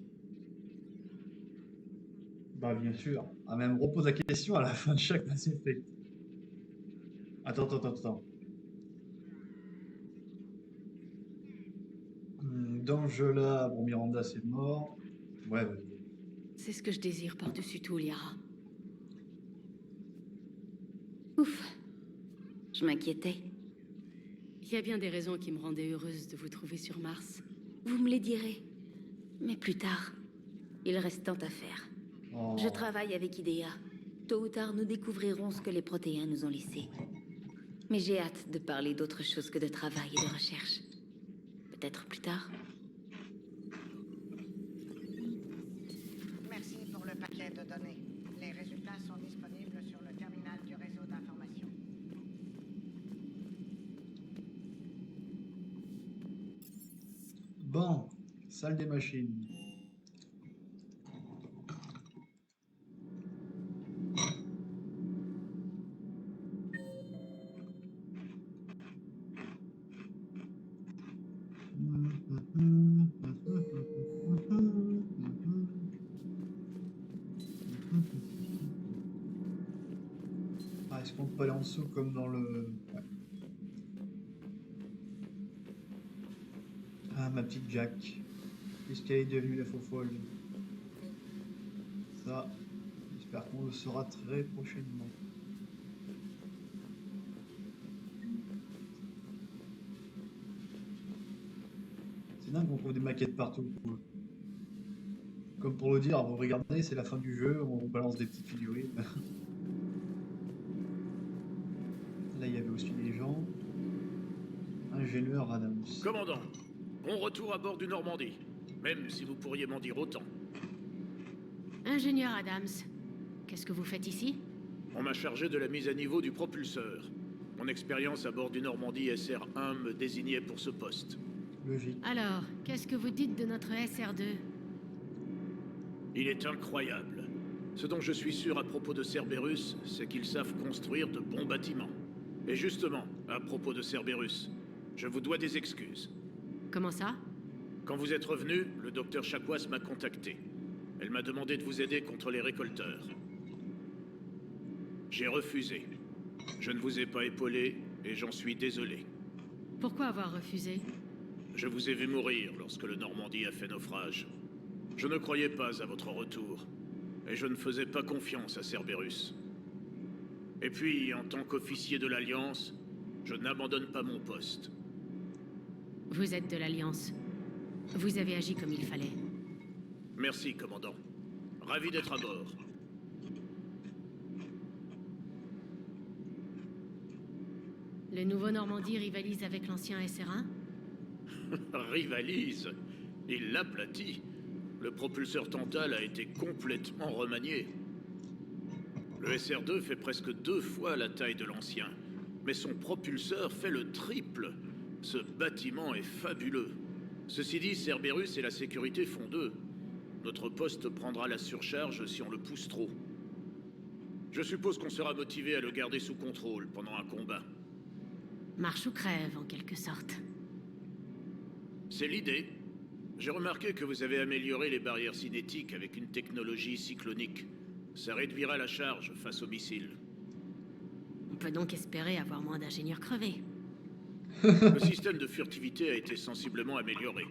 Bah bien sûr. Ah, même repose la question à la fin de chaque Mass Effect. Attends. Dans ce jeu-là, bon, Miranda c'est mort. Ouais, vas-y. C'est ce que je désire par-dessus tout, Liara. Ouf. Je m'inquiétais. Il y a bien des raisons qui me rendaient heureuse de vous trouver sur Mars. Vous me les direz. Mais plus tard. Il reste tant à faire. Oh. Je travaille avec IDEA. Tôt ou tard, nous découvrirons ce que les protéins nous ont laissé. Mais j'ai hâte de parler d'autre chose que de travail et de recherche. Peut-être plus tard. Merci pour le paquet de données. Les résultats sont disponibles sur le terminal du réseau d'information. Bon, salle des machines. Ah, est-ce qu'on peut aller en dessous comme dans le... Ouais. Ah, ma petite Jack. Qu'est-ce qu'elle est devenue la faux folle? Ça, j'espère qu'on le saura très prochainement. C'est dingue qu'on trouve des maquettes partout, quoi. Comme pour le dire, vous regardez, c'est la fin du jeu, on balance des petites figurines. Là, il y avait aussi des gens. Ingénieur Adams. Commandant, bon retour à bord du Normandie. Même si vous pourriez m'en dire autant. Ingénieur Adams, qu'est-ce que vous faites ici? On m'a chargé de la mise à niveau du propulseur. Mon expérience à bord du Normandie SR1 me désignait pour ce poste. Logique. Alors, qu'est-ce que vous dites de notre SR2? Il est incroyable. Ce dont je suis sûr à propos de Cerberus, c'est qu'ils savent construire de bons bâtiments. Et justement, à propos de Cerberus, je vous dois des excuses. Comment ça? Quand vous êtes revenu, le docteur Chakwas m'a contacté. Elle m'a demandé de vous aider contre les récolteurs. J'ai refusé. Je ne vous ai pas épaulé et j'en suis désolé. Pourquoi avoir refusé? Je vous ai vu mourir lorsque le Normandie a fait naufrage. Je ne croyais pas à votre retour, et je ne faisais pas confiance à Cerberus. Et puis, en tant qu'officier de l'Alliance, je n'abandonne pas mon poste. Vous êtes de l'Alliance. Vous avez agi comme il fallait. Merci, commandant. Ravi d'être à bord. Le nouveau Normandie rivalise avec l'ancien SR1? Rivalise. Il l'aplatit. Le propulseur Tantal a été complètement remanié. Le SR2 fait presque 2 fois la taille de l'ancien, mais son propulseur fait le triple. Ce bâtiment est fabuleux. Ceci dit, Cerberus et la sécurité font d'eux. Notre poste prendra la surcharge si on le pousse trop. Je suppose qu'on sera motivé à le garder sous contrôle pendant un combat. Marche ou crève, en quelque sorte. C'est l'idée. J'ai remarqué que vous avez amélioré les barrières cinétiques avec une technologie cyclonique. Ça réduira la charge face aux missiles. On peut donc espérer avoir moins d'ingénieurs crevés. Le système de furtivité a été sensiblement amélioré.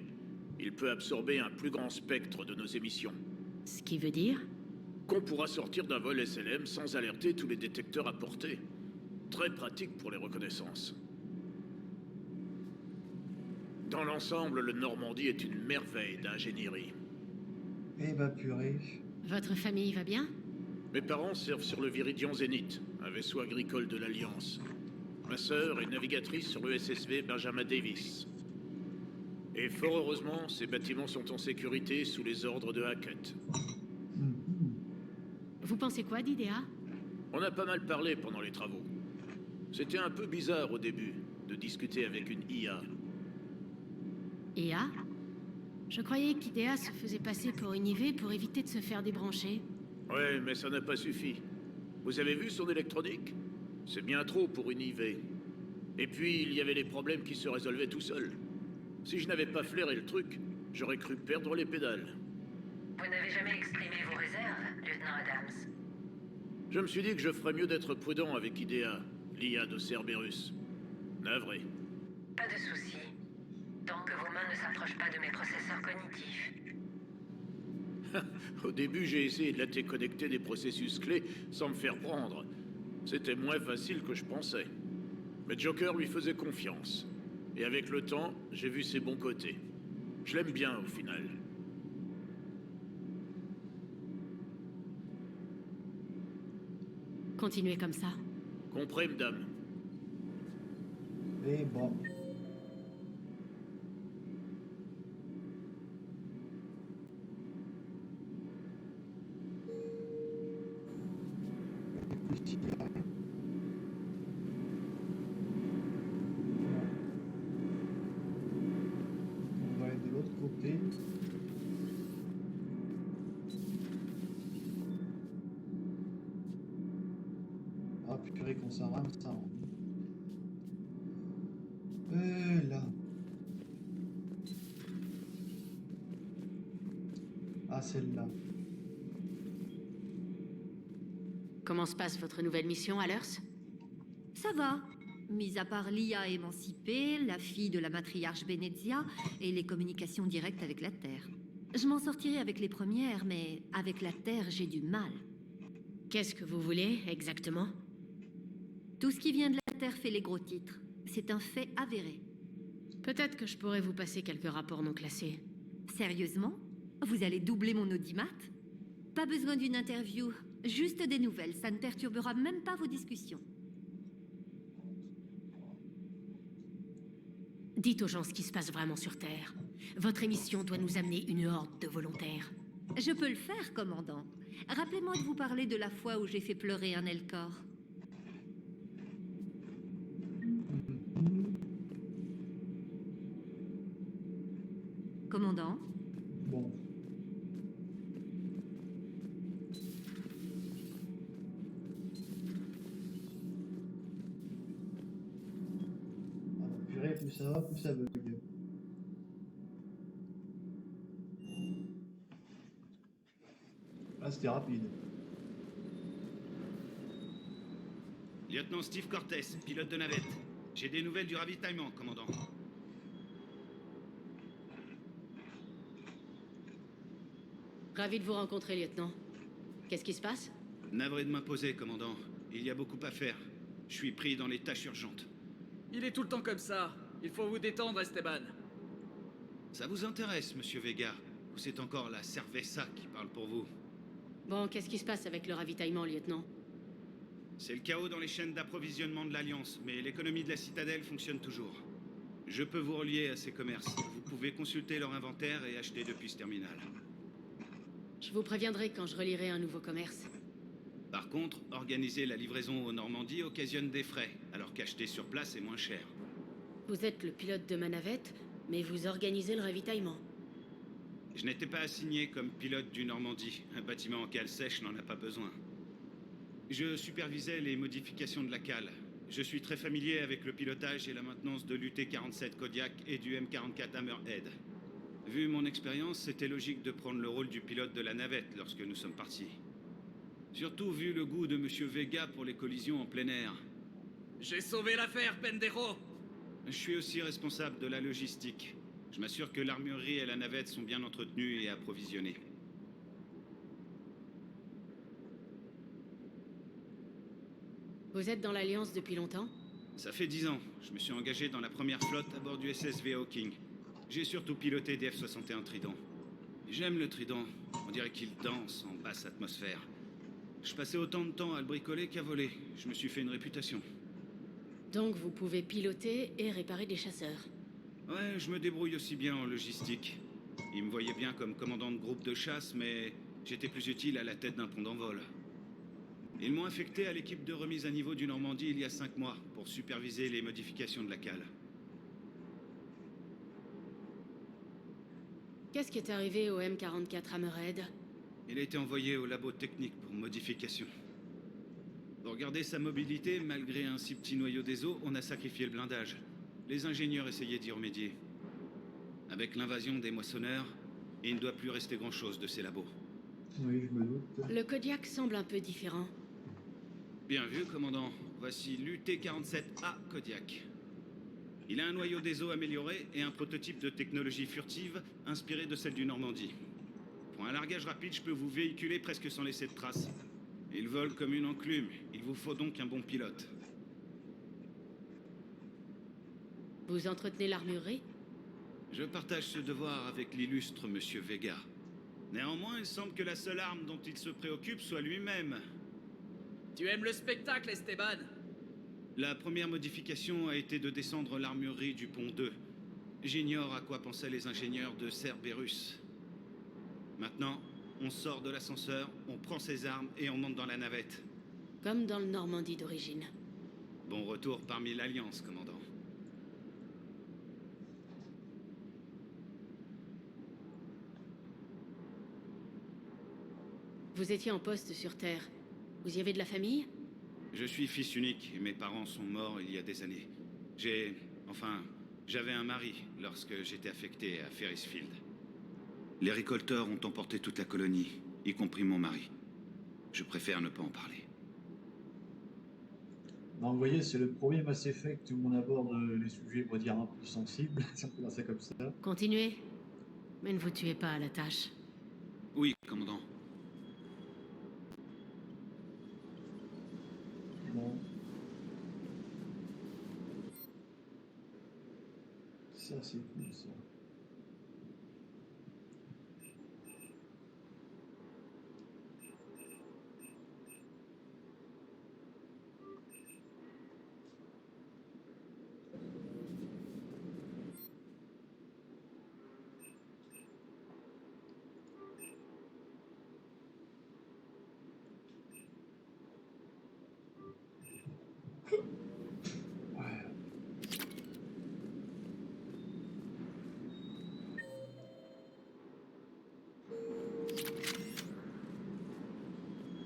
Il peut absorber un plus grand spectre de nos émissions. Ce qui veut dire qu'on pourra sortir d'un vol SLM sans alerter tous les détecteurs à portée. Très pratique pour les reconnaissances. Dans l'ensemble, le Normandie est une merveille d'ingénierie. Eh bah purée. Votre famille va bien? Mes parents servent sur le Viridian Zénith, un vaisseau agricole de l'Alliance. Ma sœur est navigatrice sur le SSV Benjamin Davis. Et fort heureusement, ces bâtiments sont en sécurité sous les ordres de Hackett. Vous pensez quoi d'IDEA? On a pas mal parlé pendant les travaux. C'était un peu bizarre au début, de discuter avec une IA. IA? Je croyais qu'IDEA se faisait passer pour une IV pour éviter de se faire débrancher. Ouais, mais ça n'a pas suffi. Vous avez vu son électronique? C'est bien trop pour une IV. Et puis, il y avait les problèmes qui se résolvaient tout seuls. Si je n'avais pas flairé le truc, j'aurais cru perdre les pédales. Vous n'avez jamais exprimé vos réserves, lieutenant Adams? Je me suis dit que je ferais mieux d'être prudent avec IDEA, l'IA de Cerberus. Navré. Pas de souci. Tant que vos mains ne s'approchent pas de mes processeurs cognitifs. Au début, j'ai essayé de la déconnecter des processus clés sans me faire prendre. C'était moins facile que je pensais. Mais Joker lui faisait confiance. Et avec le temps, j'ai vu ses bons côtés. Je l'aime bien, au final. Continuez comme ça. Compris, madame. Et bon. On va aller de l'autre côté. Ah purée qu'on s'en rame ça. Là. Ah celle-là. Comment se passe votre nouvelle mission, Allers? Ça va. Mis à part l'IA émancipée, la fille de la matriarche Benezia et les communications directes avec la Terre. Je m'en sortirai avec les premières, mais avec la Terre, j'ai du mal. Qu'est-ce que vous voulez, exactement? Tout ce qui vient de la Terre fait les gros titres. C'est un fait avéré. Peut-être que je pourrais vous passer quelques rapports non classés. Sérieusement? Vous allez doubler mon audimat? Pas besoin d'une interview, juste des nouvelles. Ça ne perturbera même pas vos discussions. Dites aux gens ce qui se passe vraiment sur Terre. Votre émission doit nous amener une horde de volontaires. Je peux le faire, commandant. Rappelez-moi de vous parler de la fois où j'ai fait pleurer un Elcor. Commandant? Bon. Ah bah, purée, plus ça va, plus ça bug. Ah, c'était rapide. Lieutenant Steve Cortez, pilote de navette. J'ai des nouvelles du ravitaillement, commandant. Ravi de vous rencontrer, lieutenant. Qu'est-ce qui se passe? Navré de m'imposer, commandant. Il y a beaucoup à faire. Je suis pris dans les tâches urgentes. Il est tout le temps comme ça. Il faut vous détendre, Esteban. Ça vous intéresse, monsieur Vega? Ou c'est encore la Cerveza qui parle pour vous? Bon, qu'est-ce qui se passe avec le ravitaillement, lieutenant? C'est le chaos dans les chaînes d'approvisionnement de l'Alliance, mais l'économie de la citadelle fonctionne toujours. Je peux vous relier à ces commerces. Vous pouvez consulter leur inventaire et acheter depuis ce terminal. Je vous préviendrai quand je relierai un nouveau commerce. Par contre, organiser la livraison aux Normandies occasionne des frais, alors qu'acheter sur place est moins cher. Vous êtes le pilote de ma navette, mais vous organisez le ravitaillement. Je n'étais pas assigné comme pilote du Normandie. Un bâtiment en cale sèche n'en a pas besoin. Je supervisais les modifications de la cale. Je suis très familier avec le pilotage et la maintenance de l'UT-47 Kodiak et du M-44 Hammerhead. Vu mon expérience, c'était logique de prendre le rôle du pilote de la navette lorsque nous sommes partis. Surtout vu le goût de Monsieur Vega pour les collisions en plein air. J'ai sauvé l'affaire, Pendejo! Je suis aussi responsable de la logistique. Je m'assure que l'armurerie et la navette sont bien entretenues et approvisionnées. Vous êtes dans l'Alliance depuis longtemps? Ça fait 10 ans. Je me suis engagé dans la première flotte à bord du SSV Hawking. J'ai surtout piloté des F-61 Trident. J'aime le Trident. On dirait qu'il danse en basse atmosphère. Je passais autant de temps à le bricoler qu'à voler. Je me suis fait une réputation. Donc vous pouvez piloter et réparer des chasseurs. Ouais, je me débrouille aussi bien en logistique. Ils me voyaient bien comme commandant de groupe de chasse, mais j'étais plus utile à la tête d'un pont d'envol. Ils m'ont affecté à l'équipe de remise à niveau du Normandie il y a 5 mois, pour superviser les modifications de la cale. Qu'est-ce qui est arrivé au M44 Hammerhead? Il a été envoyé au labo technique pour modification. Pour garder sa mobilité, malgré un si petit noyau des eaux, on a sacrifié le blindage. Les ingénieurs essayaient d'y remédier. Avec l'invasion des moissonneurs, il ne doit plus rester grand-chose de ces labos. Oui, je me doute. Le Kodiak semble un peu différent. Bien vu, commandant. Voici l'UT-47A Kodiak. Il a un noyau des eaux amélioré et un prototype de technologie furtive inspiré de celle du Normandie. Pour un largage rapide, je peux vous véhiculer presque sans laisser de traces. Il vole comme une enclume. Il vous faut donc un bon pilote. Vous entretenez l'armurerie? Je partage ce devoir avec l'illustre Monsieur Vega. Néanmoins, il semble que la seule arme dont il se préoccupe soit lui-même. Tu aimes le spectacle, Esteban? La première modification a été de descendre l'armurerie du pont 2. J'ignore à quoi pensaient les ingénieurs de Cerberus. Maintenant, on sort de l'ascenseur, on prend ses armes et on monte dans la navette. Comme dans le Normandie d'origine. Bon retour parmi l'Alliance, commandant. Vous étiez en poste sur Terre. Vous y avez de la famille? Je suis fils unique et mes parents sont morts il y a des années. J'avais un mari lorsque j'étais affecté à Ferrisfield. Les récolteurs ont emporté toute la colonie, y compris mon mari. Je préfère ne pas en parler. Ben, vous voyez, c'est le premier Mass Effect où on aborde les sujets, on va dire, un peu sensibles, si on peut dire ça comme ça. Continuez, mais ne vous tuez pas à la tâche. Oui, commandant. Bon. Ça, c'est cool, ça.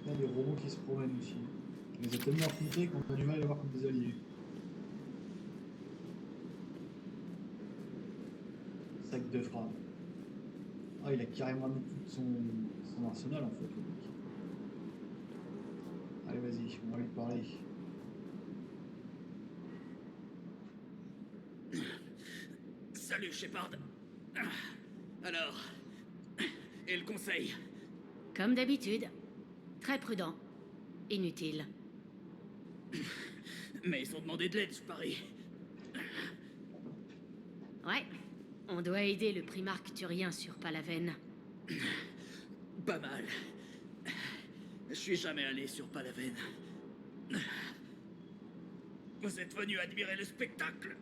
Il y a des robots qui se promènent aussi. On les a tellement affrontés qu'on a du mal à les voir comme des alliés. Sac de frappe. Ah, il a carrément mis tout son arsenal en fait, le mec. Allez, vas-y, on va lui parler. Salut, Shepard. Alors, et le conseil? Comme d'habitude. Très prudent. Inutile. Mais ils ont demandé de l'aide, je parie. Ouais. On doit aider le primarque turien sur Palaven. Pas mal. Je suis jamais allé sur Palaven. Vous êtes venu admirer le spectacle.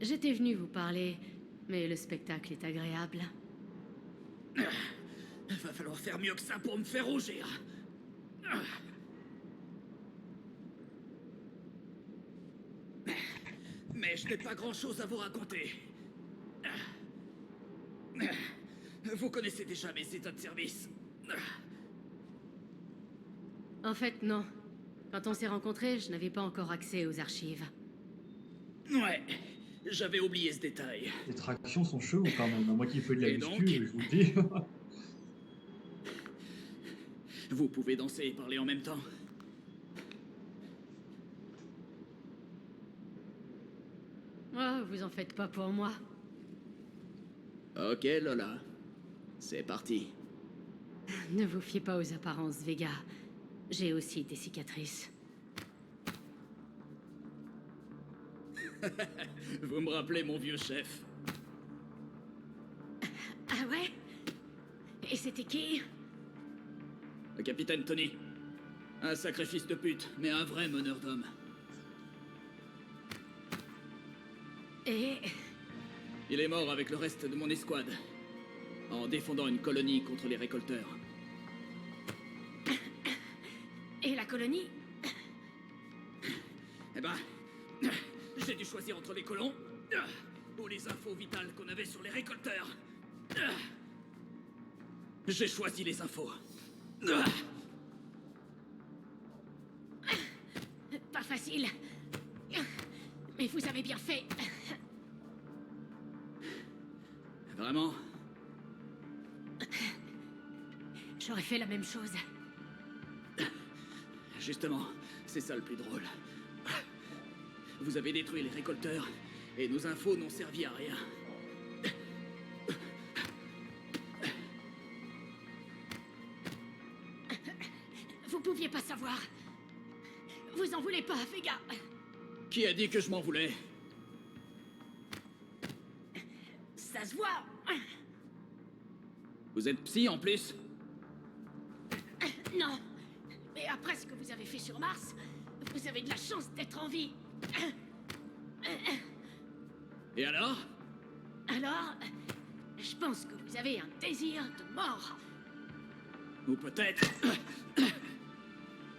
J'étais venu vous parler, mais le spectacle est agréable. Va falloir faire mieux que ça pour me faire rougir. Mais je n'ai pas grand-chose à vous raconter. Vous connaissez déjà mes états de service. En fait, non. Quand on s'est rencontrés, je n'avais pas encore accès aux archives. Ouais, j'avais oublié ce détail. Les tractions sont chelous quand même. Moi qui fais de la Et muscu, donc je vous le dis. Vous pouvez danser et parler en même temps. Oh, vous en faites pas pour moi. Ok, Lola. C'est parti. Ne vous fiez pas aux apparences, Vega. J'ai aussi des cicatrices. Vous me rappelez mon vieux chef. Ah ouais? Et c'était qui? Le capitaine Tony. Un sacrifice de pute, mais un vrai meneur d'hommes. Et... Il est mort avec le reste de mon escouade, en défendant une colonie contre les récolteurs. Et la colonie? Eh ben, j'ai dû choisir entre les colons ou les infos vitales qu'on avait sur les récolteurs. J'ai choisi les infos. Pas facile. Mais vous avez bien fait. Vraiment? J'aurais fait la même chose. Justement, c'est ça le plus drôle. Vous avez détruit les récolteurs, et nos infos n'ont servi à rien. Vous pouviez pas savoir. Vous en voulez pas, Vega. Qui a dit que je m'en voulais? Ça se voit. Vous êtes psy en plus? Non. Mais après ce que vous avez fait sur Mars, vous avez de la chance d'être en vie. Et alors? Alors, je pense que vous avez un désir de mort. Ou peut-être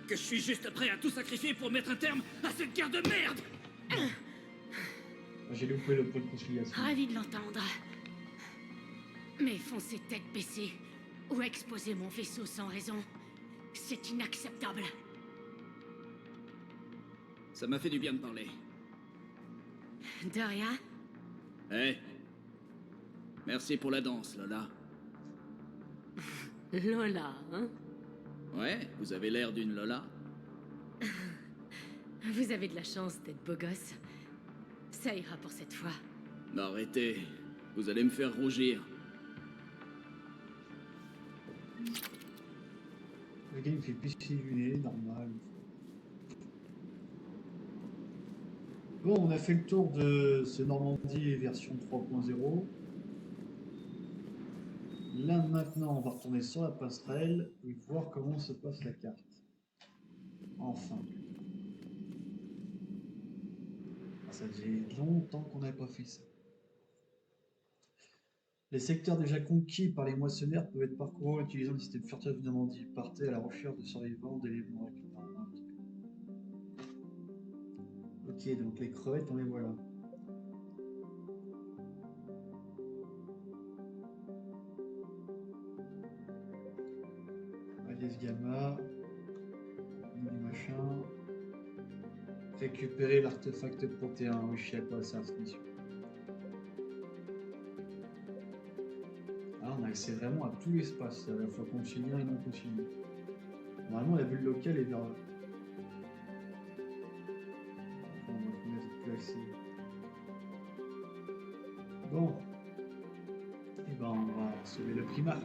que je suis juste prêt à tout sacrifier pour mettre un terme à cette guerre de merde. J'ai loupé le point de conciliation. Ravi de l'entendre. Mais foncer tête baissée ou exposer mon vaisseau sans raison, c'est inacceptable. Ça m'a fait du bien de parler. De rien. Eh, merci pour la danse, Lola. Lola, hein? Ouais, vous avez l'air d'une Lola. Vous avez de la chance d'être beau gosse. Ça ira pour cette fois. Arrêtez, vous allez me faire rougir. Le gars il me fait pisser du nez, normal. Bon, on a fait le tour de ce Normandie version 3.0. Là maintenant, on va retourner sur la passerelle et voir comment se passe la carte. Enfin. Ah, ça faisait longtemps qu'on n'avait pas fait ça. Les secteurs déjà conquis par les moissonnaires peuvent être parcourus en utilisant le système furtif de Normandie. Partez à la recherche de survivants, d'éléments récupérés. Ok, donc les crevettes, on les voit là. Alias Gamma. Du machin. Récupérer l'artefact protéin. Oui, je sais pas ça, cette mission. Ah, on a accès vraiment à tout l'espace, à la fois continu et non continu. Normalement, la bulle locale est vers là. Enfin, on va connaître plus accès. Bon, ben, on va sauver le primarque.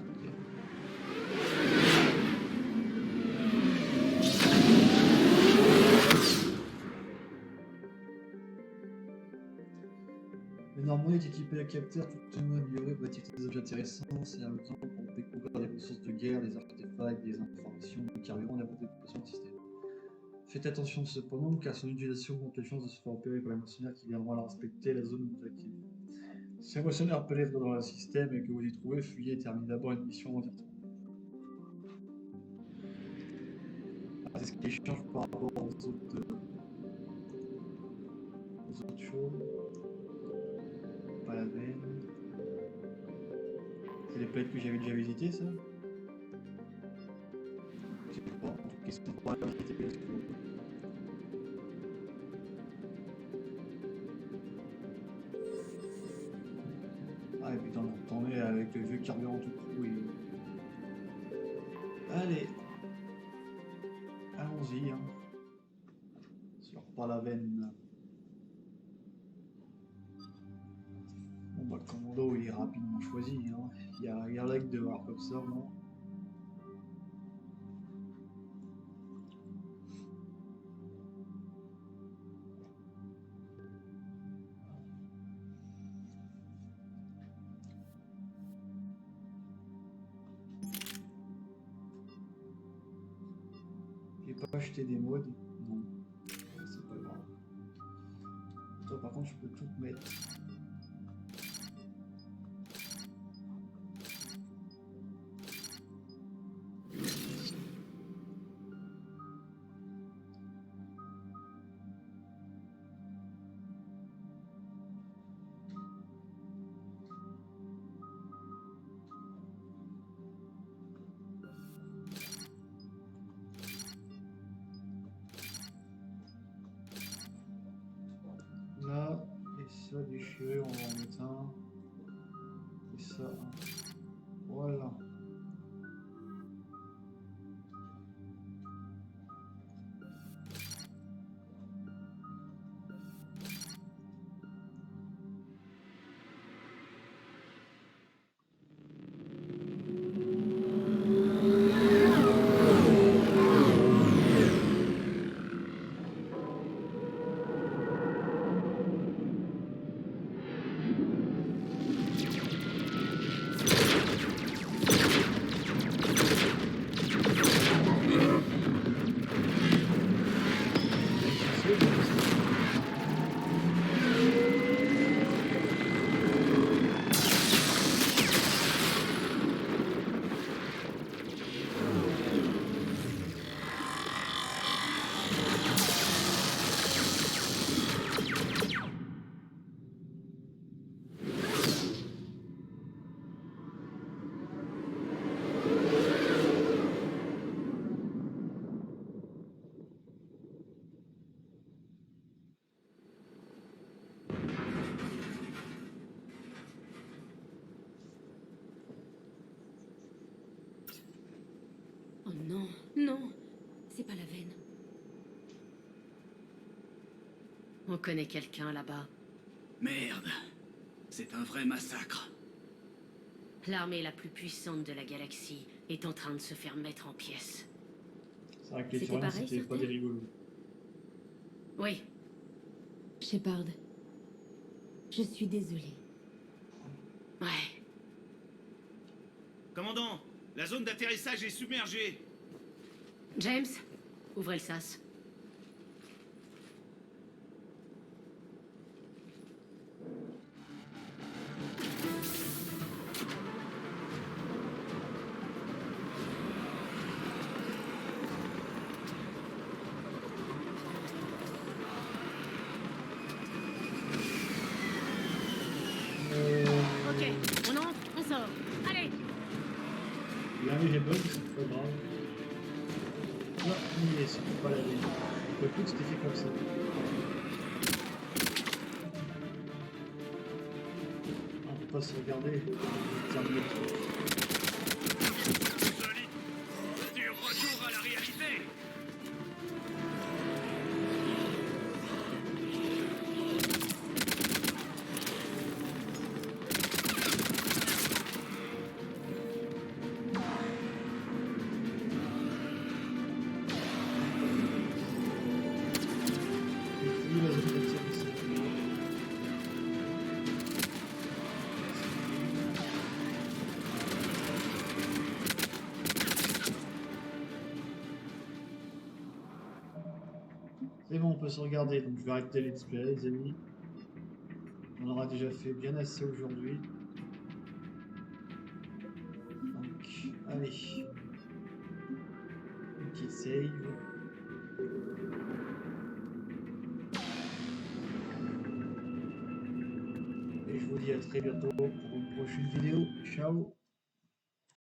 Le Normand est équipé à capteurs tout amélioré pour attirer des objets intéressants. C'est un outil pour découvrir des ressources de guerre, des artefacts, des informations, des carburants, la protection du système. Faites attention cependant, car son utilisation augmente les chances de se faire opérer par les mercenaires qui viendront alors respecter la zone où vous activez. Si un mercenaire pénètre dans le système et que vous y trouvez, fuyez et terminez d'abord une mission en virtuel. C'est ce qui change par rapport aux autres choses. Pas la veine. C'est les planètes que j'avais déjà visitées, ça? Je sais pas, en tout cas, ils sont pas visités parce que... Ah, et putain, on retournait avec le vieux carburant tout pourri. Allez. Allons-y, hein. Sur pas la veine. Bon, bah, le commando, il est rapidement choisi, hein. Il y a rien là que de voir comme ça, non? J'ai pas acheté des mods, non. C'est pas grave. Toi, par contre, je peux tout mettre. Là, et ça déchiré, on va en mettre un. Et ça, un. Voilà. Oh non, non, c'est pas la veine. On connaît quelqu'un là-bas. Merde. C'est un vrai massacre. L'armée la plus puissante de la galaxie est en train de se faire mettre en pièces. C'est vrai que les Turiens, c'était pas des rigolos. Oui. Shepard, je suis désolée. Ouais. Commandant, la zone d'atterrissage est submergée. James, ouvrez le sas. Ok, on entre, on sort. Allez! Là, j'ai bug, c'est pas grave. Non, mais c'est pas la veine. Le truc, c'était fait comme ça. On peut pas se regarder. Terminé le truc. Du retour à la réalité. on peut se regarder. Donc je vais arrêter le let's play, les amis. On aura déjà fait bien assez aujourd'hui. Donc, allez. Petit save. Et je vous dis à très bientôt pour une prochaine vidéo. Ciao!